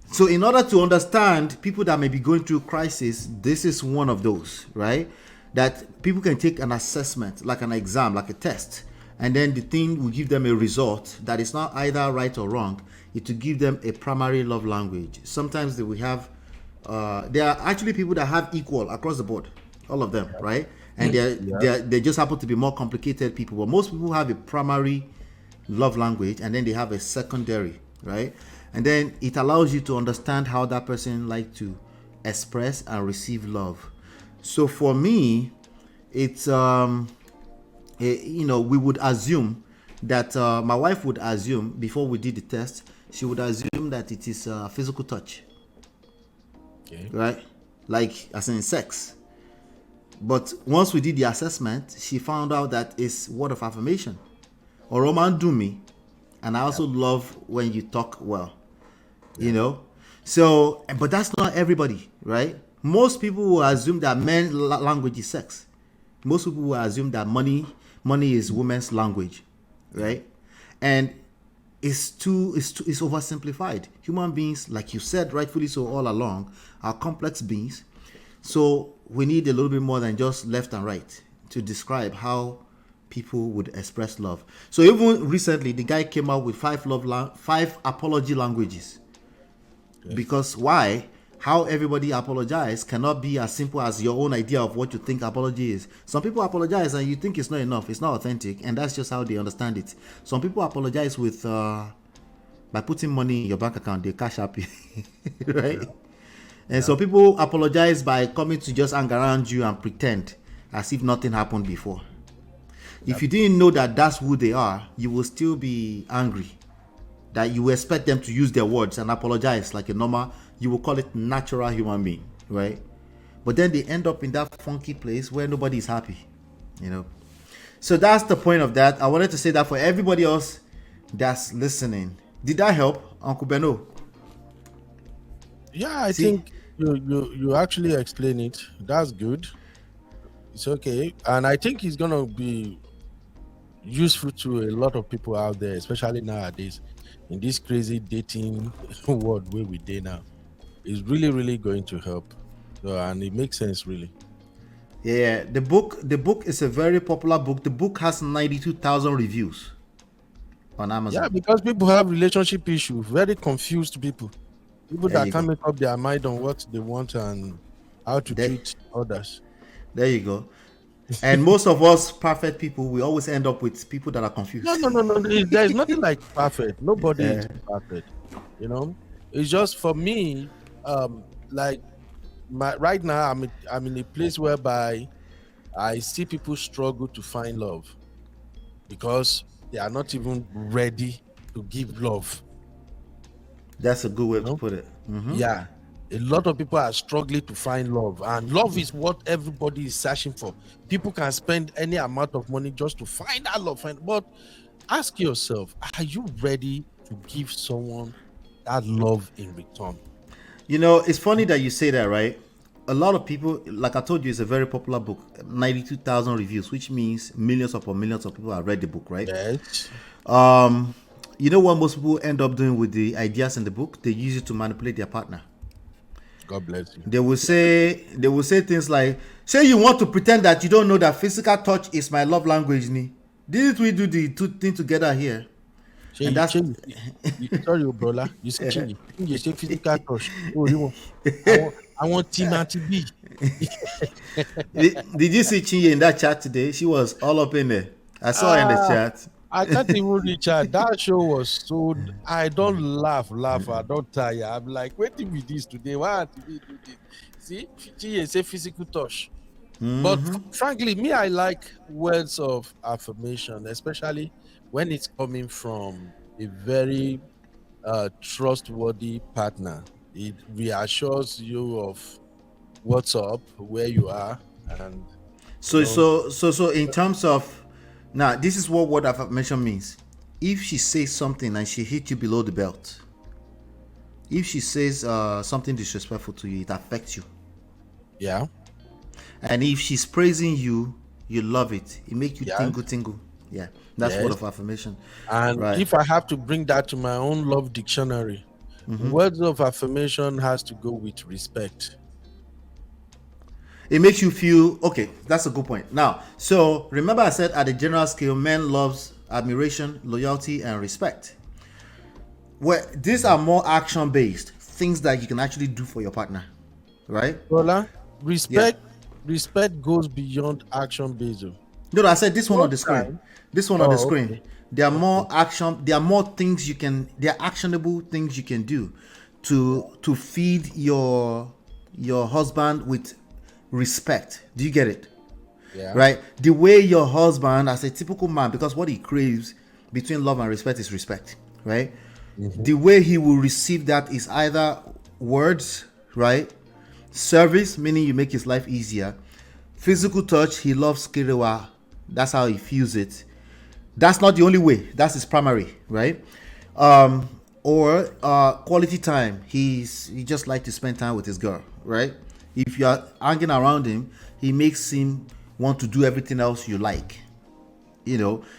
So in order to understand people that may be going through crisis, this is one of those, right? That people can take an assessment, like an exam, like a test, and then the thing will give them a result that is not either right or wrong. It will give them a primary love language. Sometimes they will have, there are actually people that have equal across the board, all of them, right? And they just happen to be more complicated people. But most people have a primary love language, and then they have a secondary, right? And then it allows you to understand how that person like to express and receive love. So for me, it's we would assume that my wife would assume before we did the test, she would assume that it is physical touch, right? Like as in sex. But once we did the assessment, she found out that it's word of affirmation. Or Roman do me, and I also love when you talk well. You know, so but that's not everybody, right? Most people will assume that men's language is sex. Most people will assume that money is women's language, right? And it's oversimplified. Human beings, like you said rightfully so all along, are complex beings. So we need a little bit more than just left and right to describe how people would express love. So even recently, the guy came out with 5 apology languages. Because why? How everybody apologize cannot be as simple as your own idea of what you think apology is. Some people apologize and you think it's not enough, it's not authentic, and that's just how they understand it. Some people apologize with by putting money in your bank account, they Cashapp you, right? And some people apologize by coming to just hang around you and pretend as if nothing happened before. If you didn't know that that's who they are, you will still be angry. That you expect them to use their words and apologize like a normal, you will call it natural human being, right? But then they end up in that funky place where nobody is happy, you know. So that's the point of that. I wanted to say that for everybody else that's listening. Did that help, Uncle Beno? Yeah, I think you actually explain it. That's good. It's okay, and I think it's gonna be useful to a lot of people out there, especially nowadays in this crazy dating world where we date now. It's really, really going to help. So, and it makes sense, really. Yeah, the book is a very popular book. The book has 92,000 reviews on Amazon. Yeah, because people have relationship issues, very confused people There that you can't go. make up their mind on what they want and how to There, treat others. there you go. And most of us perfect people, we always end up with people that are No, confused. no, no, no. There's nothing like perfect. Nobody is perfect. You know, it's just for me. Like right now, I'm in a place whereby I see people struggle to find love because they are not even ready to give love. That's a good way You to know, put it. yeah. A lot of people are struggling to find love, and love is what everybody is searching for. People can spend any amount of money just to find that love, but ask yourself, are you ready to give someone that love in return? You know, it's funny that you say that, right? A lot of people, like I told you, it's a very popular book. 92,000 reviews, which means millions upon millions of people have read the book, right? Yes. You know what most people end up doing with the ideas in the book? They use it to manipulate their partner. God bless you. They will say things like, say you want to pretend that you don't know that physical touch is my love language, ni. Didn't we do the two things together here? And that's Sorry, brother. You say Chingy. You say physical touch. Oh, you want? I want Team Auntie B. did you see Chinye in that chat today? She was all up in there. I saw her in the chat. I can't even reach out. That show was so. I don't laugh. I don't tire. I'm like, what did we this today? Why did we do this? See, she say physical touch. But frankly, me, I like words of affirmation, especially when it's coming from a very trustworthy partner. It reassures you of what's up, where you are, and So in terms of, now this is what word affirmation means. If she says something and she hit you below the belt, if she says something disrespectful to you, it affects you. yeah. And if she's praising you, you love it. It makes you Yeah. tingle. Yeah, that's word Yes. of affirmation. And Right. if I have to bring that to my own love dictionary, words of affirmation has to go with respect. It makes you feel okay. That's a good point. Now, so remember I said at a general scale, men loves admiration, loyalty, and respect. Where these are more action based things that you can actually do for your partner, right? Rola, Yeah. respect goes beyond action based. No, I said this one on Most the screen. time. This one on the Oh, screen. okay. There are Okay. more action. There are more things you can. There are actionable things you can do to feed your husband with respect. Do you get it? Yeah. Right? The way your husband, as a typical man, because what he craves between love and respect is respect, right? The way he will receive that is either words, right? Service, meaning you make his life easier. Physical touch, he loves Kirewa. That's how he feels it. That's not the only way. That's his primary, right? Or quality time. He just like to spend time with his girl, right? If you are hanging around him, he makes him want to do everything else you like.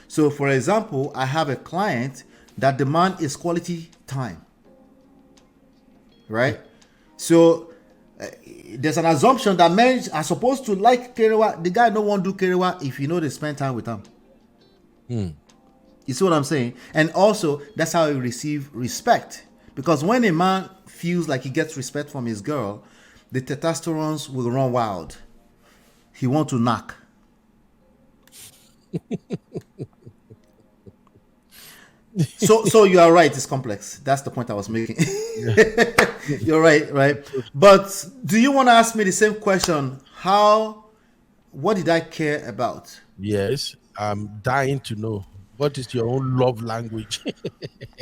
So for example, I have a client that demand is quality time, right? So there's an assumption that men are supposed to like Kerewa. The guy don't want to do Kerewa if they spend time with him. You see what I'm saying? And also, that's how he receive respect. Because when a man feels like he gets respect from his girl, the testosterone will run wild. He want to knock. So you are right. It's complex. That's the point I was making. You're right. But do you want to ask me the same question? What did I care about? Yes. I'm dying to know. What is your own love language?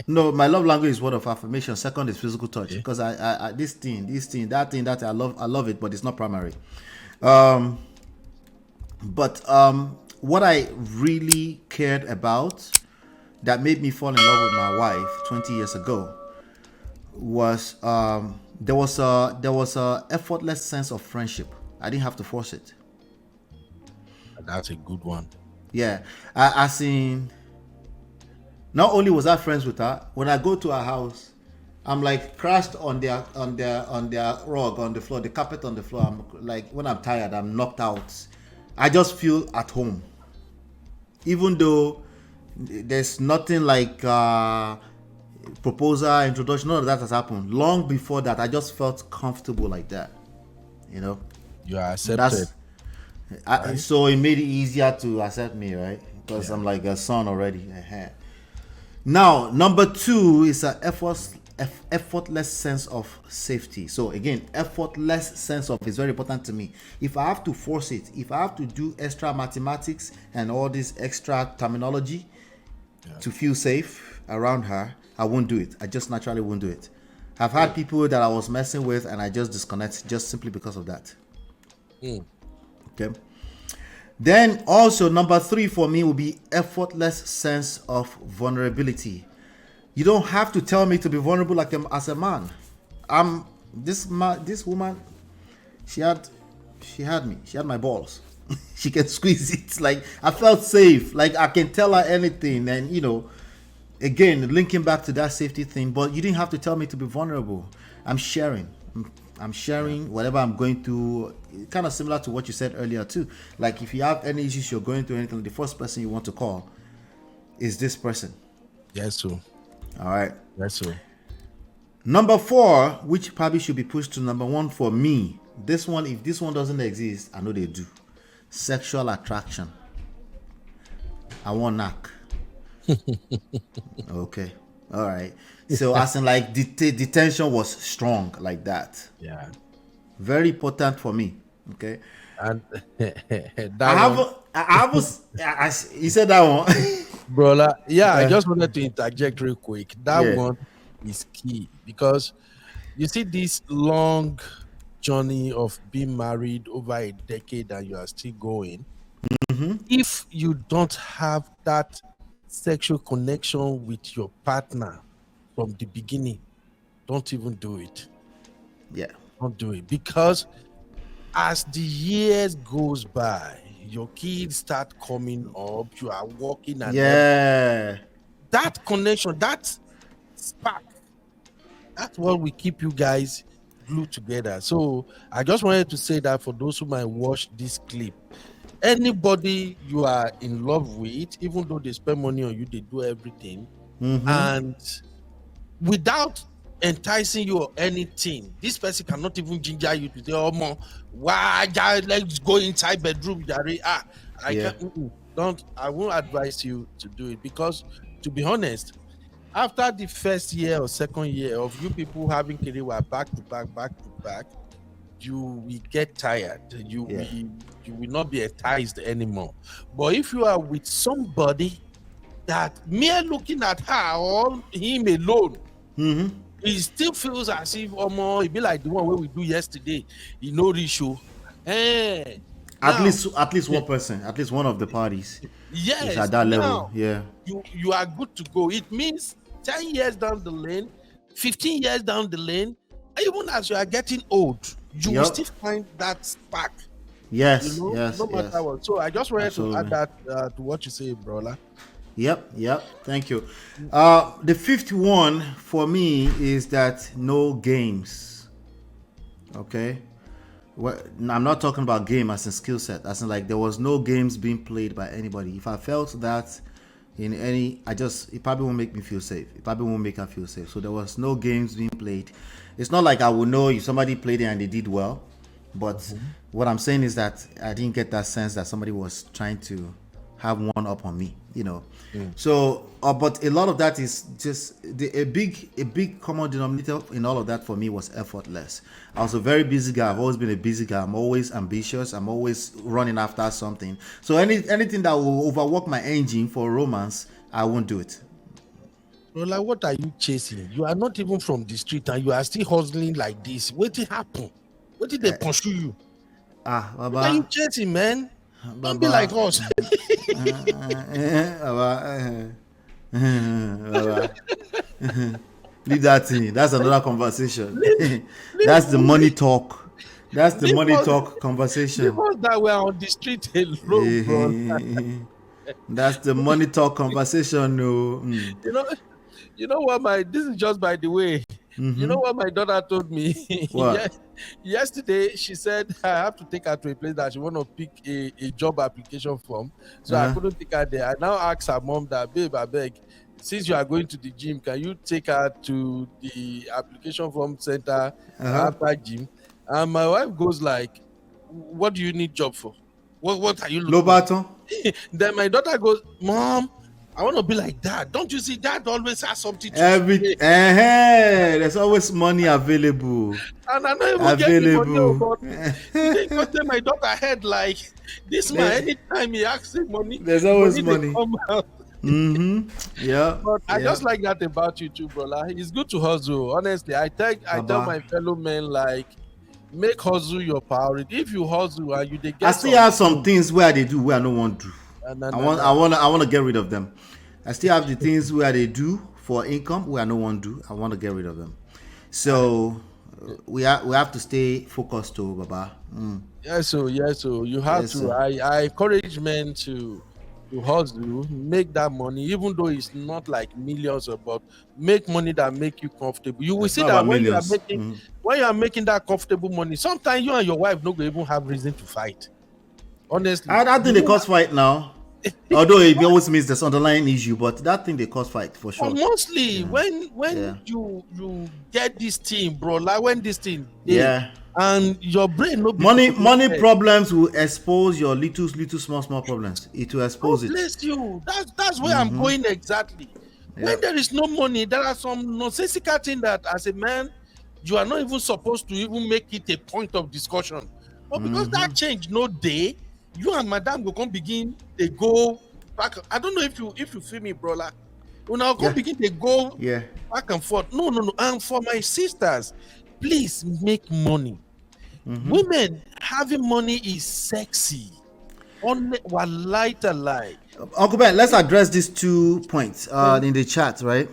No, my love language is word of affirmation. Second is physical touch. Okay. Because I this thing, that I love it, but it's not primary. Um, but what I really cared about that made me fall in love with my wife 20 years ago was there was a effortless sense of friendship. I didn't have to force it. That's a good one. Yeah, I seen. Not only was I friends with her, when I go to her house, I'm like crashed on their rug on the floor, the carpet on the floor. I'm like, when I'm tired, I'm knocked out. I just feel at home, even though there's nothing like proposal, introduction. None of that has happened. Long before that, I just felt comfortable like that. You know, You are accepted. that's Right? so it made it easier to accept me, right? Because Yeah. I'm like a son already. Now, number two is an effortless sense of safety. So again, effortless sense of is very important to me. If I have to force it, if I have to do extra mathematics and all this extra terminology to feel safe around her, I won't do it. I just naturally won't do it. I've had people that I was messing with and I just disconnect just simply because of that. Okay. Then also number three for me will be effortless sense of vulnerability. You don't have to tell me to be vulnerable like as a man. This woman, she had me. She had my balls. She can squeeze it. Like I felt safe. Like I can tell her anything, and again linking back to that safety thing. But you didn't have to tell me to be vulnerable. I'm sharing. I'm sharing whatever I'm going through. Kind of similar to what you said earlier too. Like if you have any issues you're going through, anything, the first person you want to call is this person. Yes, so. All right. Yes, so. Number four, which probably should be pushed to number one for me. This one, if this one doesn't exist, I know they do. Sexual attraction. I want knack. Okay. All right. So as in like the tension was strong like that. Yeah. Very important for me. Okay. And that I one, you said that one. brother. Yeah, I just wanted to interject real quick. That Yeah. one is key because you see this long journey of being married over a decade and you are still going. If you don't have that sexual connection with your partner from the beginning, don't even do it. Yeah. Don't do it because as the years goes by, your kids start coming up, you are working and Yeah. that connection, that spark, that's what will keep you guys glued together. So I just wanted to say that for those who might watch this clip, anybody you are in love with, even though they spend money on you, they do everything, and without enticing you or anything, this person cannot even ginger you to say, "Oh, mom, why? Let's go inside bedroom." I Yeah. can't. Don't. I won't advise you to do it because, to be honest, after the first year or second year of you people having Kiriwa back to back, you will get tired. Yeah. You will not be enticed anymore. But if you are with somebody that mere looking at her or him alone, he still feels as if it be like the one where we do yesterday. You know the show. At Now, least one person, at least one of the parties is yes, at that level. now Yeah. you are good to go. It means 10 years down the lane, 15 years down the lane, even as you are getting old, you will Yep. still find that spark. Yes. Yes. No matter Yes. what. So I just wanted to add Absolutely. that to what you say, brother. Yep. Thank you. The fifth one for me is that no games. Okay. Well, I'm not talking about game as in skill set, as in like there was no games being played by anybody. If I felt that in any, it probably won't make me feel safe. It probably won't make her feel safe. So there was no games being played. It's not like I would know if somebody played it and they did well, but what I'm saying is that I didn't get that sense that somebody was trying to have one up on me, So, but a lot of that is just a big common denominator in all of that for me was effortless. I was a very busy guy. I've always been a busy guy. I'm always ambitious. I'm always running after something. So anything that will overwork my engine for romance, I won't do it. Bro, like, what are you chasing? You are not even from the street and you are still hustling like this. What did happen? What did they pursue you? What are you Baba, chasing, man? Don't be like Baba, us. Baba, Baba. Leave that thing. That's another conversation. That's the money talk. That's the money talk conversation. Because that we're on the street alone, bro. That's the money talk conversation. No. You know what this is just by the way. You know what my daughter told me? What? Yesterday, she said I have to take her to a place that she want to pick a job application form. So I couldn't take her there. I now asked her mom that, babe, I beg, since you are going to the gym, can you take her to the application form center after gym? And my wife goes like, what do you need job for? What are you looking Lobaton? Then my daughter goes, Mom, I want to be like that. Don't you see that always has something to say? There's always money available. And I don't even get the money, but because then my daughter head like this man, anytime he asks him money, there's always money. Come out. Yeah. But I just like that about you too, brother. It's good to hustle. Honestly, I tell my fellow men, like, make hustle your priority. If you hustle and you get I still have some things where they do where I don't want to do. I want to get rid of them. I still have the things where they do for income where I don't want to do. I want to get rid of them. So we have to stay focused to Baba. Yes, so you have to. I encourage men to hustle, make that money, even though it's not like millions, but make money that make you comfortable. You will see that when you are making that comfortable money, sometimes you and your wife don't even have reason to fight. Honestly, I think they cause fight now. Although it always means there's underlying issue, but that thing they cause fight for sure. But mostly when you get this thing, bro, like when this thing and your brain no money problems will expose your little small problems. It will expose it. Bless you. That's where I'm going exactly. When there is no money, there are some nonsensical things that as a man you are not even supposed to even make it a point of discussion. But because that change no day, you and madam will come begin they go back. I don't know if you feel me, bro. Like, when I come begin they go back and forth. No. And for my sisters, please make money. Women having money is sexy. Only one lighter lie. Uncle Ben, let's address these 2 points in the chat, right?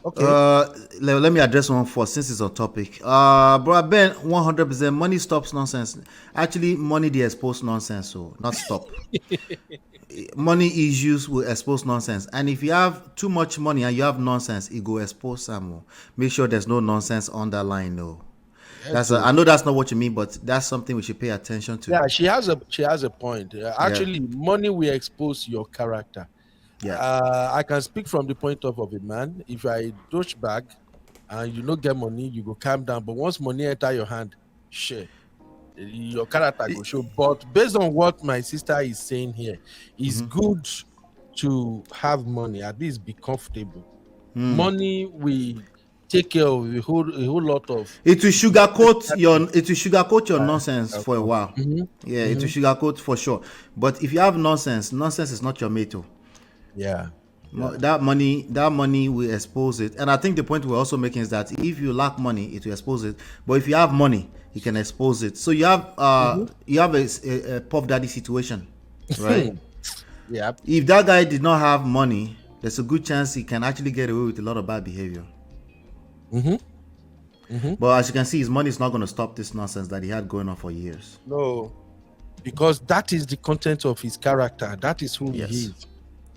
Okay. Let me address one first since it's on topic. Bro Ben, 100% money stops nonsense. Actually, money they expose nonsense, so not stop. Money issues will expose nonsense, and if you have too much money and you have nonsense, it go expose some. Make sure there's no nonsense underlying. No, Yes, so I know that's not what you mean, but that's something we should pay attention to. yeah, she has a point. Yeah, Actually, money will expose your character. yeah. I can speak from the point of a man. If you are a douchebag and you don't get money, you go calm down. But once money enter your hand, share. Your character go show. But based on what my sister is saying here, it's good to have money, at least be comfortable. Money we take care of a whole lot of It will sugarcoat your nonsense for a while. Mhm, Yeah, it will mhm. sugarcoat for sure. But if you have nonsense, nonsense is not your mate. Oh. Yeah. Yeah. That money will expose it. And I think the point we're also making is that if you lack money, it will expose it. But if you have money, you can expose it. So you have a puff daddy situation, right? Yeah. If that guy did not have money, there's a good chance he can actually get away with a lot of bad behavior. But as you can see, his money is not going to stop this nonsense that he had going on for years. No, because that is the content of his character. That is who Yes. he is.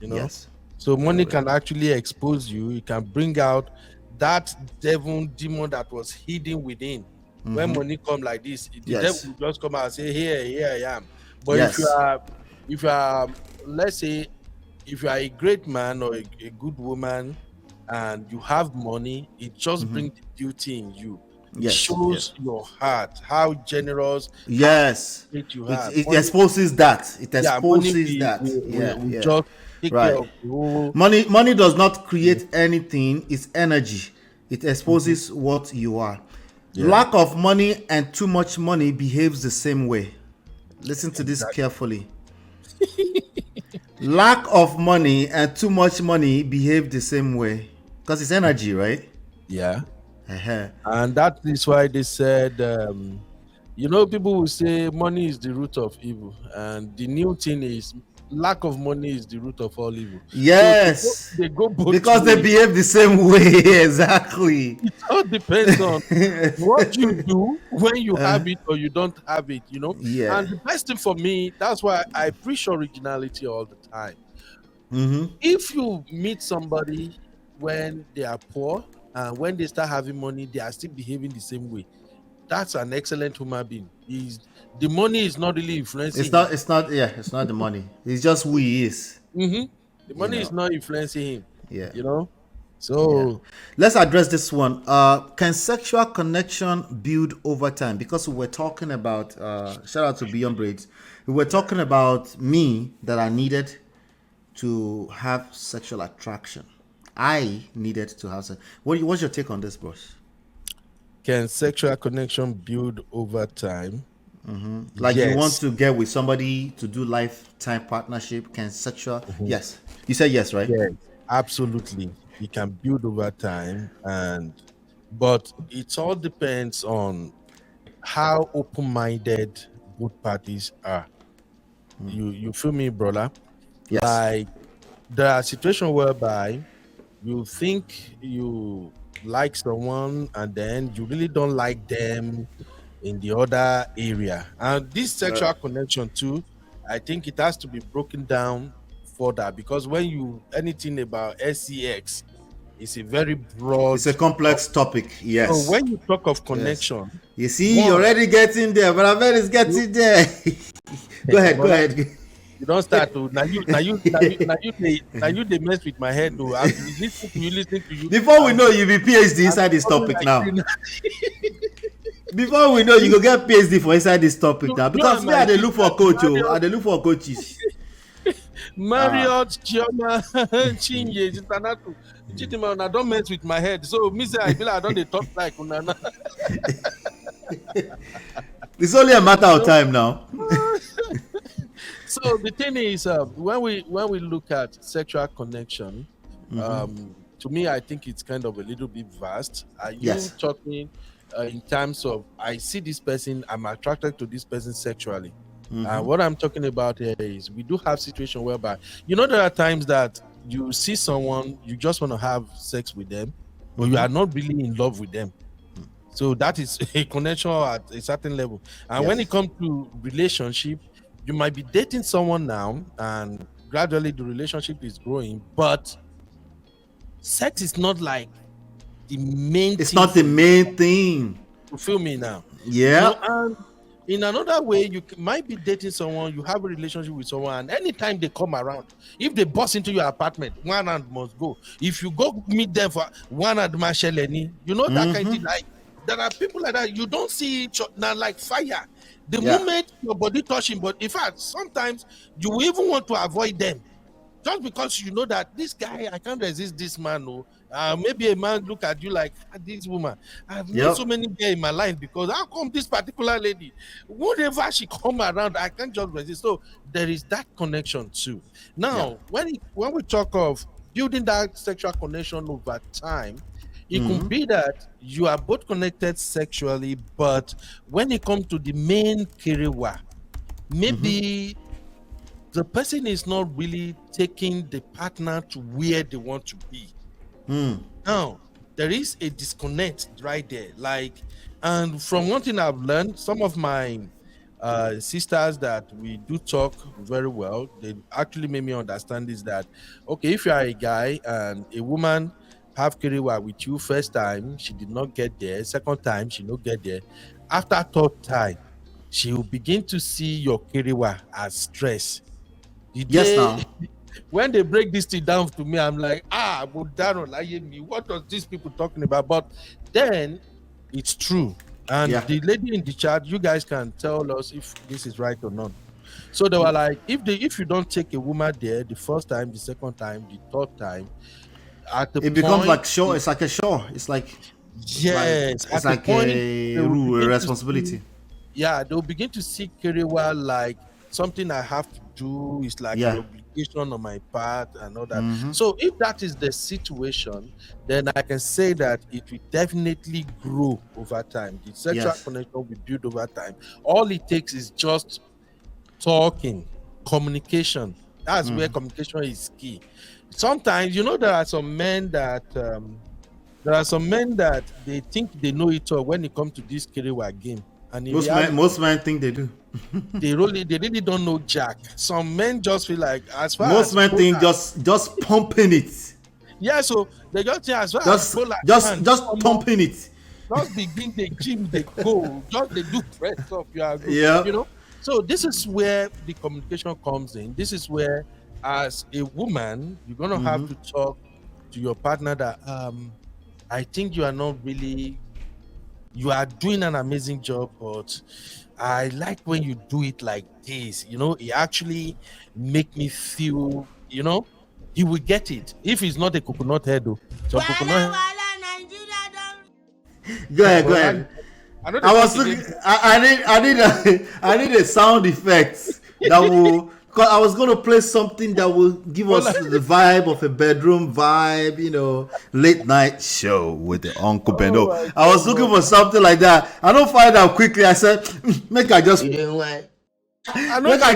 You know. Yes. So money can actually expose you. It can bring out that demon that was hidden within. When money come like this, the devil Yes. will just come out and say, here I am. But Yes. if you are, let's say, if you are a great man or a good woman and you have money, it just brings the beauty in you. It Yes. shows your heart, how generous, Yes. great you have. It exposes that. It Yeah, exposes money that. we just take care of the whole. Money does not create anything. It's energy. It exposes what you are. Yeah. Lack of money and too much money behaves the same way. Listen to this carefully. Lack of money and too much money behave the same way because it's energy, right? Yeah. Uh-huh. And that is why they said, you know, people will say money is the root of evil. And the new thing is lack of money is the root of all evil. Yes. So they go both because they ways. behave the same way. Exactly. It all depends on what you do when you have it or you don't have it, you know. Yeah. And the best thing for me, that's why I preach originality all the time. If you meet somebody when they are poor and when they start having money, they are still behaving the same way, that's an excellent human being. The money is not really influencing him. It's not the money. It's just who he is. The money is not influencing him. Yeah. You know. So let's address this one. Can sexual connection build over time? Because we were talking about shout out to Beyond Braids. We were talking about me that I needed to have sexual attraction. I needed to have sex. What's your take on this, bros? can sexual connection build over time? Like Yes. you want to get with somebody to do lifetime partnership? Can sexual? Yes. You said yes, right? Yes, absolutely. It can build over time, but it all depends on how open-minded both parties are. You feel me, brother? Yes. Like there are situations whereby you think you like someone and then you really don't like them in the other area. And this sexual connection too, I think it has to be broken down further because when you anything about sex, it's a very broad. It's a complex topic. Yes. So when you talk of connection, you see, you're already getting there, but I bet it's getting there. Go ahead. You don't start to now you they mess with my head though. I'm listening to you. Before we know, you be PhD inside this topic now. Before we know, you go get PhD for inside this topic now. Because me, I dey look for coach. I dey look for coaches. Marriott, Chioma, Chinye, Zitanatu, Chitima, I don't mess with my head. So me say I feel like I don't dey talk like Unana. It's only a matter of time now. So the thing is, when we look at sexual connection, to me, I think it's kind of a little bit vast. Are you talking in terms of I see this person, I'm attracted to this person sexually? What I'm talking about here is we do have situations whereby, you know, there are times that you see someone, you just want to have sex with them, but you are not really in love with them. So that is a connection at a certain level. And when it comes to relationship, you might be dating someone now, and gradually the relationship is growing, but sex is not like the main It's thing not the for you. main thing. You feel me now? Yeah. And in another way, you might be dating someone, you have a relationship with someone, and anytime they come around, if they bust into your apartment, one hand must go. If you go meet them for one hand, Masheleni, you know that kind of thing. Like, there are people like that, you don't see each other now, like fire. The moment your body touching, but in fact, sometimes you will even want to avoid them. Just because you know that this guy, I can't resist this man. No, maybe a man look at you like this woman. I've met so many girls in my life because how come this particular lady, whatever she come around, I can't just resist. So there is that connection too. Now, when we talk of building that sexual connection over time, it could be that you are both connected sexually, but when it comes to the main kerewa, maybe the person is not really taking the partner to where they want to be. Now, there is a disconnect right there. Like, and from one thing I've learned, some of my sisters that we do talk very well, they actually made me understand is that, okay, if you are a guy and a woman have kiriwa with you first time, she did not get there. Second time, she not get there. After third time, she will begin to see your kiriwa as stress. When they break this thing down to me, I'm like, what are these people talking about? But then it's true. And the lady in the chat, you guys can tell us if this is right or not. So they were like, if you don't take a woman there the first time, the second time, the third time, it becomes like shore. It's like a shore. It's like it's like a rule, a responsibility. They'll begin to see Kerewa like something I have to do. It's like an obligation on my part and all that. So if that is the situation, then I can say that it will definitely grow over time. The sexual connection will build over time. All it takes is just talking, communication. That's where communication is key. Sometimes, there are some men that they think they know it all when it comes to this Kerewa game. And most men think they do. they really don't know jack. Some men just feel like most men think just pumping it. Yeah, so they just think as well just pumping it. Just begin the gym, they go, just they do press up. You So this is where the communication comes in. This is where, as a woman, you're gonna have to talk to your partner that I think you are not really. You are doing an amazing job, but I like when you do it like this. It actually make me feel, he will get it. If he's not a coconut head, though. Go ahead. I was looking. I need a sound effect that will. Because I was going to play something that will give us the vibe of a bedroom vibe, late night show with the Uncle Beno. I was looking for something like that. I don't find out quickly. I said, make I just. Make I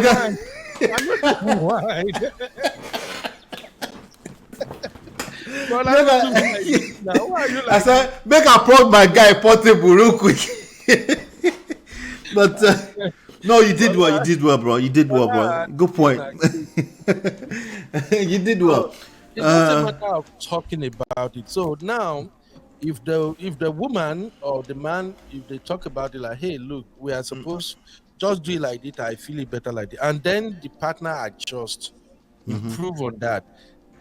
just. I said, make I plug my guy portable real quick. But. No, you did well. You did well, bro. You did well, bro. Good point. You did well. It's not a matter of talking about it. So now, if the woman or the man, if they talk about it like, hey, look, we are supposed just do it like this, I feel it better like this, and then the partner adjusts, improve on that,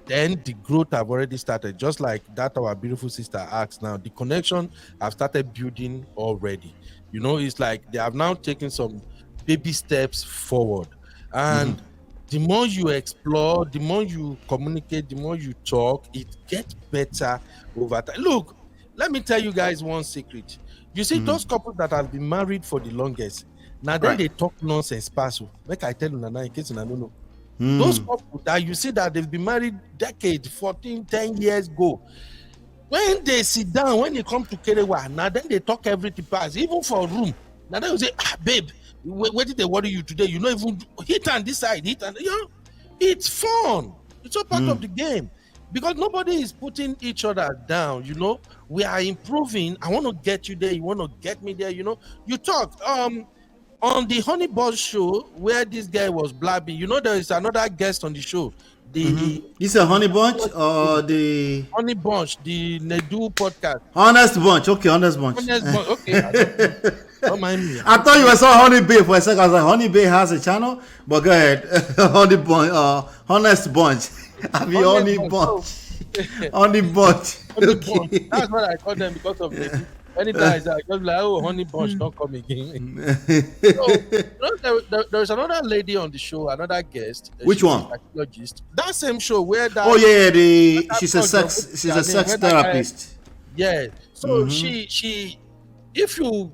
then the growth have already started. Just like that, our beautiful sister asked. Now the connection have started building already. It's like they have now taken some baby steps forward, and the more you explore, the more you communicate, the more you talk, it gets better over time. Look, let me tell you guys one secret. You see, those couples that have been married for the longest, now then they talk nonsense pass. Make I tell you now in case you don't know. Those couples that you see that they've been married decades, 14, 10 years ago, when they sit down, when it comes to Kerewa, now then they talk everything pass, even for a room. Now they will say, babe, where did they worry you today? Even hit on this side, hit on, it's fun. It's all part of the game. because nobody is putting each other down. We are improving. I want to get you there. You want to get me there. You talk on the Honey Buzz show where this guy was blabbing. There is another guest on the show. The This a honey bunch or the Honey Bunch, the Nedu podcast. honest bunch? Okay, honest bunch. Honest Bunch. Okay, don't mind me. I thought you were saying Honey Bay for a second. I was like, Honey Bay has a channel, but go ahead. Honey bunch, honest bunch. I mean, honey bunch. Honey bunch. Honey Bunch. Okay. That's what I call them because of Nedu. Anytime I say, I just like, oh, Honey Bunch, don't come again. There's another lady on the show, another guest. Which She's one? a psychologist. That same show where that. Oh yeah, she's a That sex guy- therapist. Yeah. So she, if you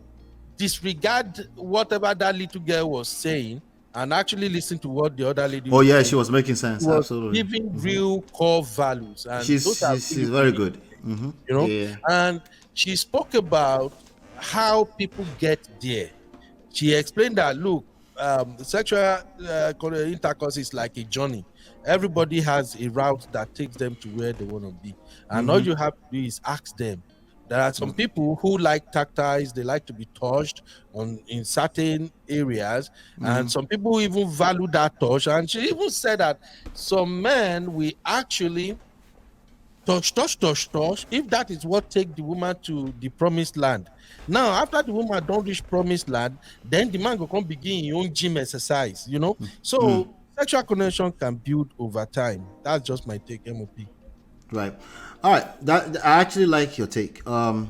disregard whatever that little girl was saying and actually listen to what the other lady Oh was yeah, saying, she was making sense. was Absolutely. giving real core values, and those are She's really very good. good. Yeah. And she spoke about how people get there. She explained that look, sexual intercourse is like a journey. Everybody has a route that takes them to where they want to be, and all you have to do is ask them. There are some people who like tactiles, they like to be touched in certain areas, and some people even value that touch. And she even said that some men will actually touch, if that is what take the woman to the promised land. Now, after the woman don't reach promised land, then the man go come begin your own gym exercise, So sexual connection can build over time. That's just my take, MOP. Right. All right. That I actually like your take. Because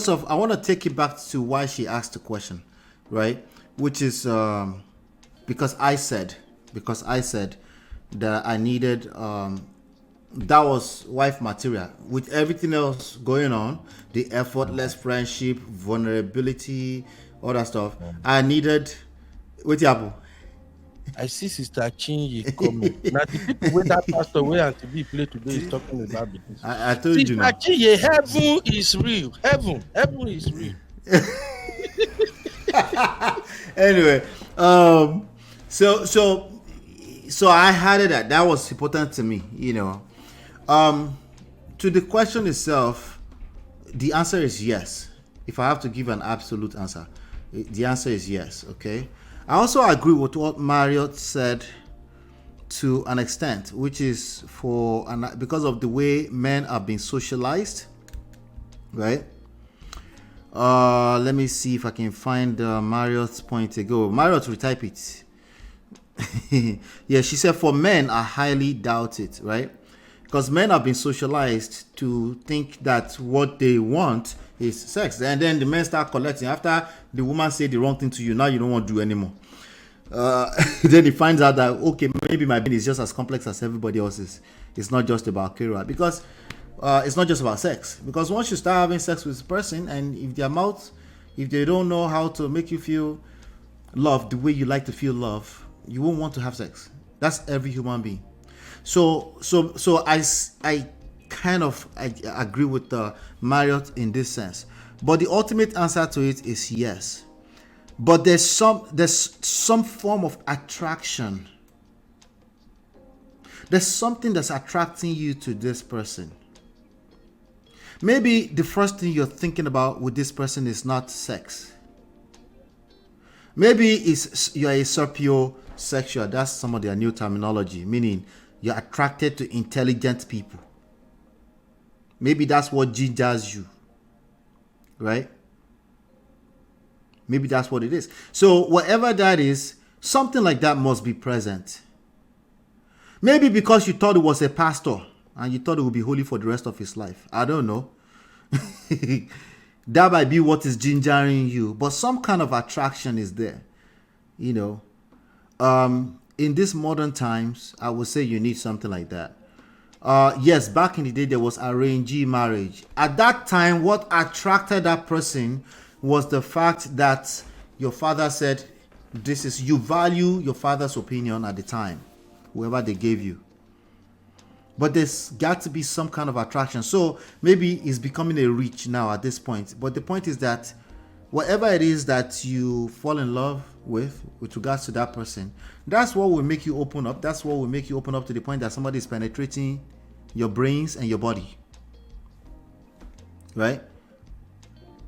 of I want to take it back to why she asked the question, right? Which is because I said that I needed that was wife material with everything else going on, the effortless friendship, vulnerability, all that stuff. I needed with Yabo. I see Sister Chinyi coming. Now the people with that pastor where and to be play today is talking about this. I told Sister you now. Chinyi, heaven is real. Heaven is real. Anyway, so I had it that was important to me, to the question itself, the answer is yes. If I have to give an absolute answer, the answer is yes. Okay. I also agree with what Marriott said to an extent, which is because of the way men are being socialized, right? Let me see if I can find Marriott's point ago. Marriott, retype it. Yeah, she said for men, I highly doubt it, right? Because men have been socialized to think that what they want is sex, and then the men start collecting after the woman say the wrong thing to you. Now you don't want to do anymore. Then he finds out that okay, maybe my brain is just as complex as everybody else's. It's not just about career, because it's not just about sex. Because once you start having sex with a person, and if they don't know how to make you feel loved the way you like to feel love, you won't want to have sex. That's every human being. So I kind of agree with Marriott in this sense, but the ultimate answer to it is yes. But there's some form of attraction. There's something that's attracting you to this person. Maybe the first thing you're thinking about with this person is not sex. Maybe you're a sapiosexual. That's some of their new terminology, meaning you're attracted to intelligent people. Maybe that's what gingers you, right? Maybe that's what it is. So whatever that is, something like that must be present. Maybe because you thought it was a pastor and you thought it would be holy for the rest of his life. I don't know. That might be what is gingering you, but some kind of attraction is there. In these modern times, I would say you need something like that. Yes, back in the day, there was arranged marriage. At that time, what attracted that person was the fact that your father said, you value your father's opinion at the time, whoever they gave you. But there's got to be some kind of attraction. So maybe it's becoming a reach now at this point. But the point is that whatever it is that you fall in love with regards to that person, that's what will make you open up. That's what will make you open up to the point that somebody is penetrating your brains and your body, right?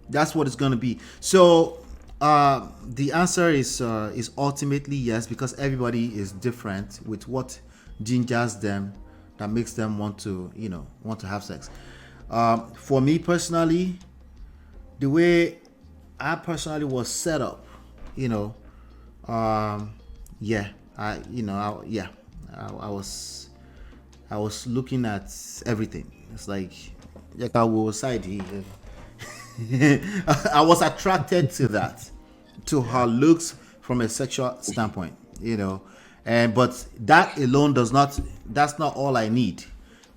That's what it's going to be. So the answer is ultimately yes, because everybody is different with what gingers them, that makes them want to have sex. For me personally, the way I personally was set up, yeah, I was looking at everything. It's like I was side. I was attracted to that, to her looks from a sexual standpoint, and but that alone that's not all I need,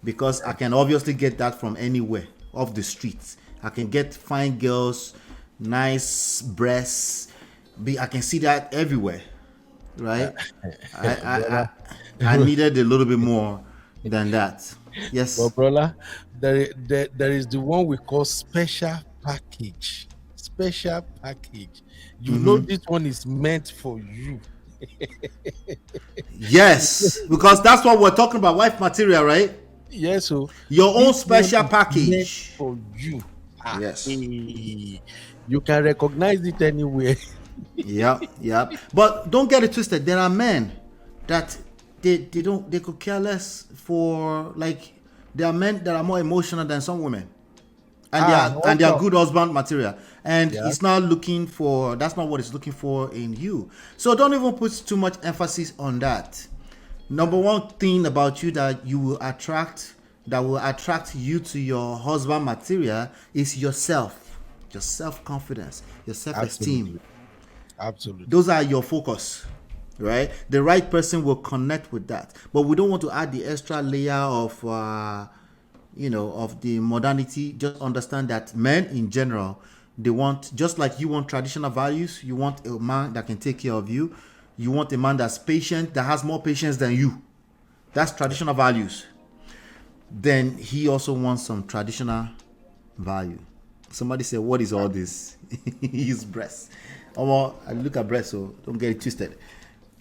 because I can obviously get that from anywhere off the streets. I can get fine girls, nice breasts. I can see that everywhere, right? I needed a little bit more than that. But Yes. brother, there is the one we call special package. Special package. You know this one is meant for you. Yes, because that's what we're talking about, wife material, right? Yes, so Your own this one special is meant package. for you. Yes. You can recognize it anywhere. Yeah. But don't get it twisted. There are men that they could care less for, like, there are men that are more emotional than some women. And they are Also, good husband material. And yeah, it's not looking for, that's not what it's looking for in you. So don't even put too much emphasis on that. Number one thing about you that will attract you to your husband material is yourself, your self-confidence, your self-esteem. absolutely, absolutely. Those are your focus, right? The right person will connect with that, but we don't want to add the extra layer of of the modernity. Just understand that men in general, they want, just like you want traditional values, you want a man that can take care of you. You want a man that's patient, that has more patience than you. That's traditional values. Then he also wants some traditional value. Somebody said, what is all this? His breasts. I look at breasts, so don't get it twisted.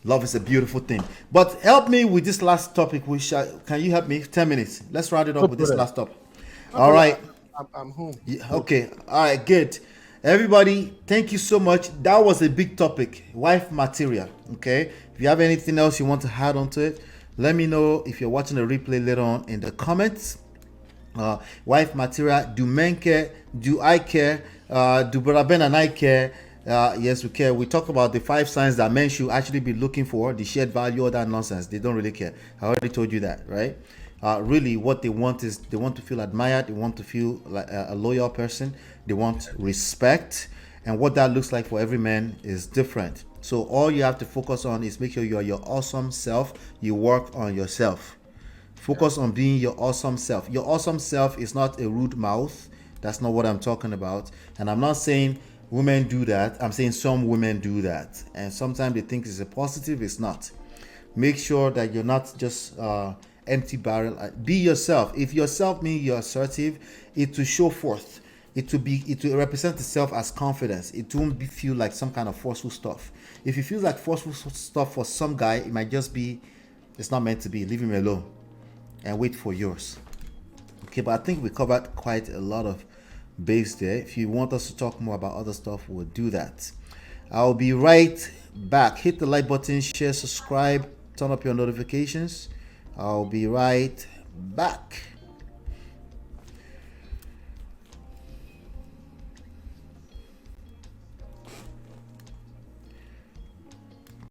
Love is a beautiful thing. But help me with this last topic. Can you help me? 10 minutes. Let's round it No up with this problem. last topic. No All problem. right. I'm home. Yeah, okay. All right. Good. Everybody, thank you so much. That was a big topic. Wife material. Okay. If you have anything else you want to add onto it, let me know if you're watching the replay later on in the comments. Wife material. Do men care? Do I care? Do Brother Ben and I care? Yes, we care. We talk about the 5 signs that men should actually be looking for, the shared value, all that nonsense. They don't really care. I already told you that, right? Really, what they want is they want to feel admired. They want to feel like a loyal person. They want respect. And what that looks like for every man is different. So all you have to focus on is make sure you are your awesome self. You work on yourself. Focus on being your awesome self. Your awesome self is not a rude mouth. That's not what I'm talking about. And I'm not saying women do that. I'm saying some women do that. And sometimes they think it's a positive. It's not. Make sure that you're not just empty barrel. Be yourself. If yourself means you're assertive, it will show forth. It will represent itself as confidence. It won't feel like some kind of forceful stuff. If it feels like forceful stuff for some guy, it might just be, it's not meant to be. Leave him alone and wait for yours. Okay, but I think we covered quite a lot of base there. If you want us to talk more about other stuff, we'll do that. I'll be right back. Hit the like button, share, subscribe, turn up your notifications. I'll be right back.